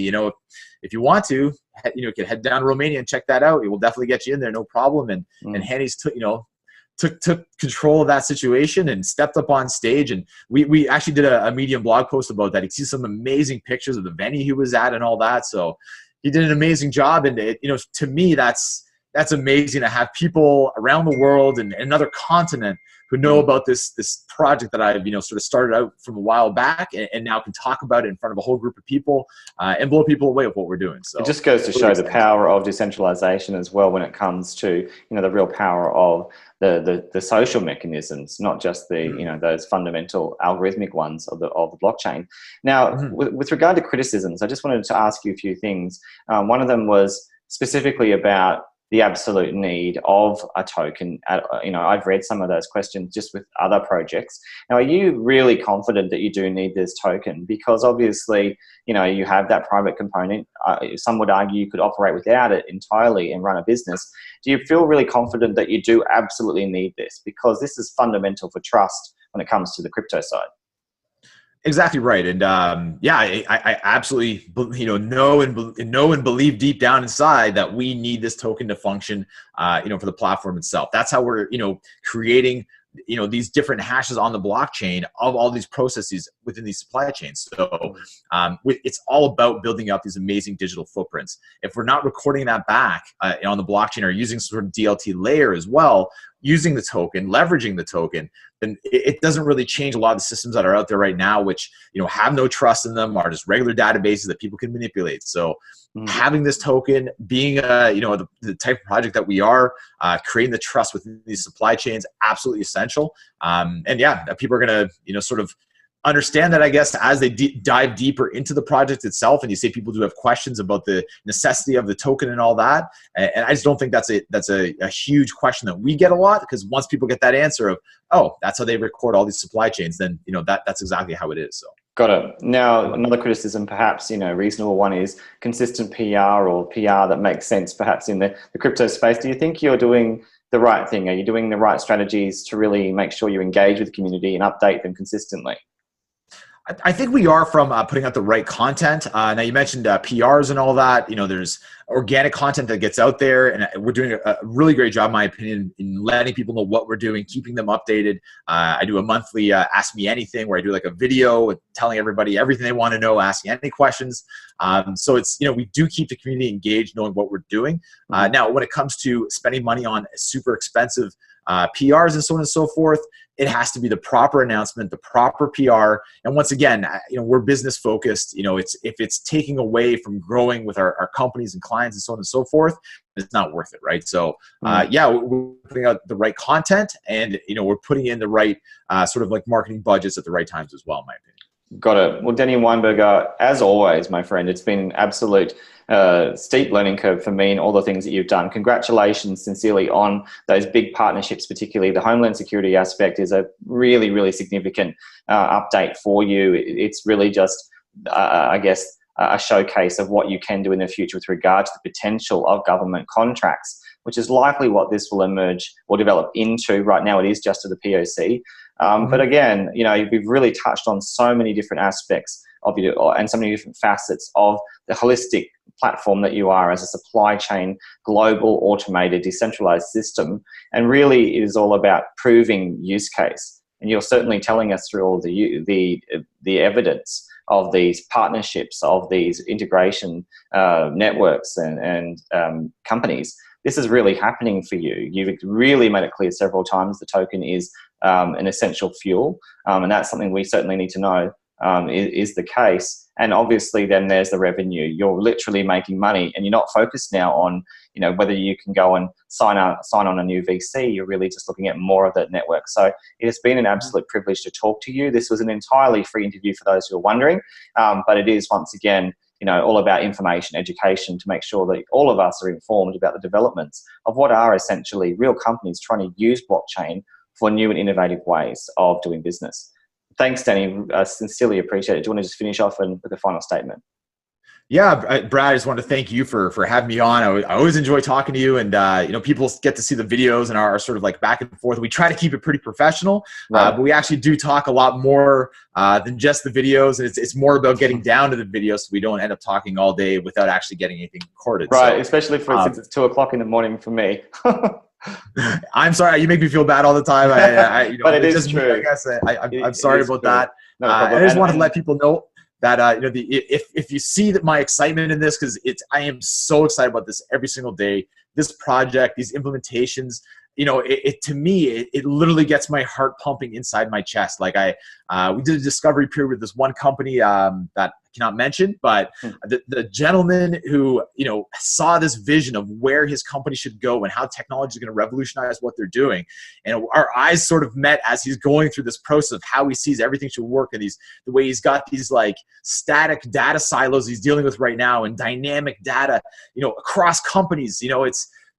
if you want to, you can head down to Romania and check that out. It will definitely get you in there, no problem." And Hannes took control of that situation and stepped up on stage, and we actually did a Medium blog post about that. You see some amazing pictures of the venue he was at and all that. So he did an amazing job, and to me, that's amazing to have people around the world and another continent who know about this project that I've sort of started out from a while back, and now can talk about it in front of a whole group of people and blow people away with what we're doing. So it just goes to show the power of decentralization as well when it comes to the real power of the social mechanisms, not just the those fundamental algorithmic ones of the blockchain. Now, with regard to criticisms, I just wanted to ask you a few things. One of them was specifically about the absolute need of a token. I've read some of those questions just with other projects. Now, are you really confident that you do need this token? Because obviously, you have that private component. Some would argue you could operate without it entirely and run a business. Do you feel really confident that you do absolutely need this? Because this is fundamental for trust when it comes to the crypto side. Exactly right, and I absolutely know and believe deep down inside that we need this token to function, for the platform itself. That's how we're creating these different hashes on the blockchain of all these processes within these supply chains. So it's all about building up these amazing digital footprints. If we're not recording that back on the blockchain or using sort of DLT layer as well, using the token, leveraging the token, then it doesn't really change a lot of the systems that are out there right now, which have no trust in them, are just regular databases that people can manipulate. So having this token, being the type of project that we are, creating the trust within these supply chains, absolutely essential. And yeah, people are going to sort of understand that, I guess, as they dive deeper into the project itself. And you say people do have questions about the necessity of the token and all that. And I just don't think that's a huge question that we get a lot, because once people get that answer of, oh, that's how they record all these supply chains, then that's exactly how it is. So got it. Now, another criticism, perhaps reasonable one, is consistent PR or PR that makes sense perhaps in the crypto space. Do you think you're doing the right thing? Are you doing the right strategies to really make sure you engage with the community and update them consistently? I think we are from putting out the right content. Now you mentioned PRs and all that. You know, there's organic content that gets out there, and we're doing a really great job, in my opinion, in letting people know what we're doing, keeping them updated. I do a monthly Ask Me Anything where I do like a video telling everybody everything they want to know, asking any questions. So it's, you know, we do keep the community engaged, knowing what we're doing. Now, when it comes to spending money on super expensive PRs and so on and so forth, it has to be the proper announcement, the proper PR. And once again, you know, we're business focused. You know, if it's taking away from growing with our companies and clients and so on and so forth, it's not worth it, right? So yeah, we're putting out the right content, and you know, we're putting in the right sort of like marketing budgets at the right times as well, in my opinion. Got it. Well, Denny Weinberger, as always, my friend, it's been an absolute steep learning curve for me and all the things that you've done. Congratulations sincerely on those big partnerships, particularly the Homeland Security aspect is a really, really significant update for you. It's really just, I guess, a showcase of what you can do in the future with regard to the potential of government contracts, which is likely what this will emerge or develop into. Right now, it is just to the POC. But again, you know, we've really touched on so many different aspects of you and so many different facets of the holistic platform that you are as a supply chain, global, automated, decentralized system. And really, it is all about proving use case. And you're certainly telling us through all the evidence of these partnerships, of these integration networks and companies. This is really happening for you. You've really made it clear several times the token is an essential fuel, and that's something we certainly need to know is the case. And obviously then there's the revenue. You're literally making money, and you're not focused now on, you know, whether you can go and sign on a new VC. You're really just looking at more of that network. So it has been an absolute privilege to talk to you. This was an entirely free interview for those who are wondering, but it is, once again, you know, all about information, education, to make sure that all of us are informed about the developments of what are essentially real companies trying to use blockchain for new and innovative ways of doing business. Thanks, Danny. I sincerely appreciate it. Do you want to just finish off with a final statement? Yeah, Brad, I just want to thank you for having me on. I always enjoy talking to you, and you know, people get to see the videos and our sort of like back and forth. We try to keep it pretty professional, right. But we actually do talk a lot more than just the videos. And it's more about getting down to the videos, so we don't end up talking all day without actually getting anything recorded. Right, so, especially since it's 2 o'clock in the morning for me. I'm sorry, you make me feel bad all the time. You know, but it is true. Like I said, I'm sorry about true. That. No I just wanted to let people know that you know, if you see that my excitement in this, because I am so excited about this every single day. This project, these implementations, you know, to me, it literally gets my heart pumping inside my chest. Like we did a discovery period with this one company that I cannot mention, but the gentleman who, you know, saw this vision of where his company should go and how technology is going to revolutionize what they're doing. And our eyes sort of met as he's going through this process of how he sees everything should work, and the way he's got these like static data silos he's dealing with right now, and dynamic data, you know, across companies. You know,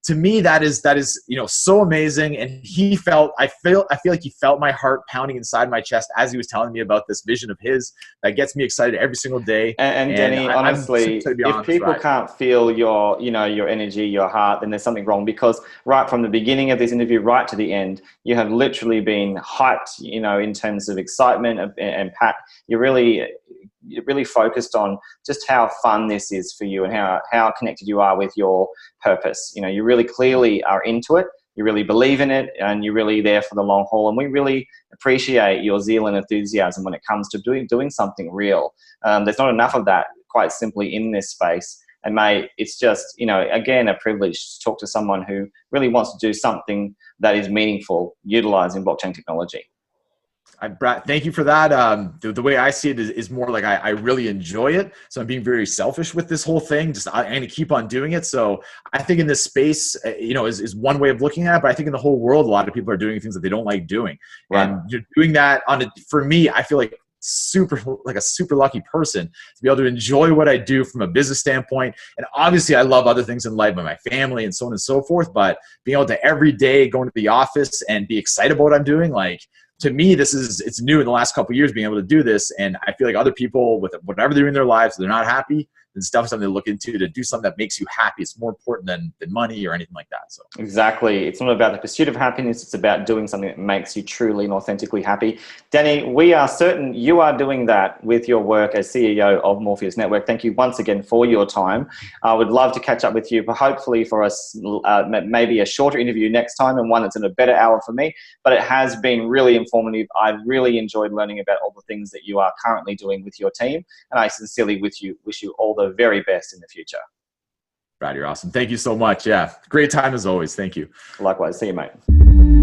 to me, that is, you know, so amazing. And I feel like he felt my heart pounding inside my chest as he was telling me about this vision of his that gets me excited every single day. And Denny, honestly, if people can't feel your energy, your heart, then there's something wrong, because right from the beginning of this interview, right to the end, you have literally been hyped, you know, in terms of excitement and Pat, you're really focused on just how fun this is for you and how connected you are with your purpose. You know, you really clearly are into it, you really believe in it, and you're really there for the long haul. And we really appreciate your zeal and enthusiasm when it comes to doing something real. There's not enough of that, quite simply, in this space. And mate, it's just, you know, again, a privilege to talk to someone who really wants to do something that is meaningful, utilizing blockchain technology. Brad, thank you for that. The way I see it is more like I really enjoy it. So I'm being very selfish with this whole thing. I'm going to keep on doing it. So I think in this space, you know, is one way of looking at it. But I think in the whole world, a lot of people are doing things that they don't like doing. Right. And you're doing that for me, I feel like a super lucky person to be able to enjoy what I do from a business standpoint. And obviously I love other things in life, with my family and so on and so forth. But being able to every day go into the office and be excited about what I'm doing, like, to me, it's new in the last couple of years being able to do this. And I feel like other people, with whatever they're doing in their lives, they're not happy, it's definitely something to look into, to do something that makes you happy. It's more important than money or anything like that. So exactly. It's not about the pursuit of happiness. It's about doing something that makes you truly and authentically happy. Danny, we are certain you are doing that with your work as CEO of Morpheus Network. Thank you once again for your time. I would love to catch up with you, but hopefully for us, maybe a shorter interview next time, and one that's in a better hour for me. But it has been really informative. I really enjoyed learning about all the things that you are currently doing with your team, and I sincerely wish you all the very best in the future. Brad, you're awesome. Thank you so much. Yeah, great time as always. Thank you. Likewise. See you, mate.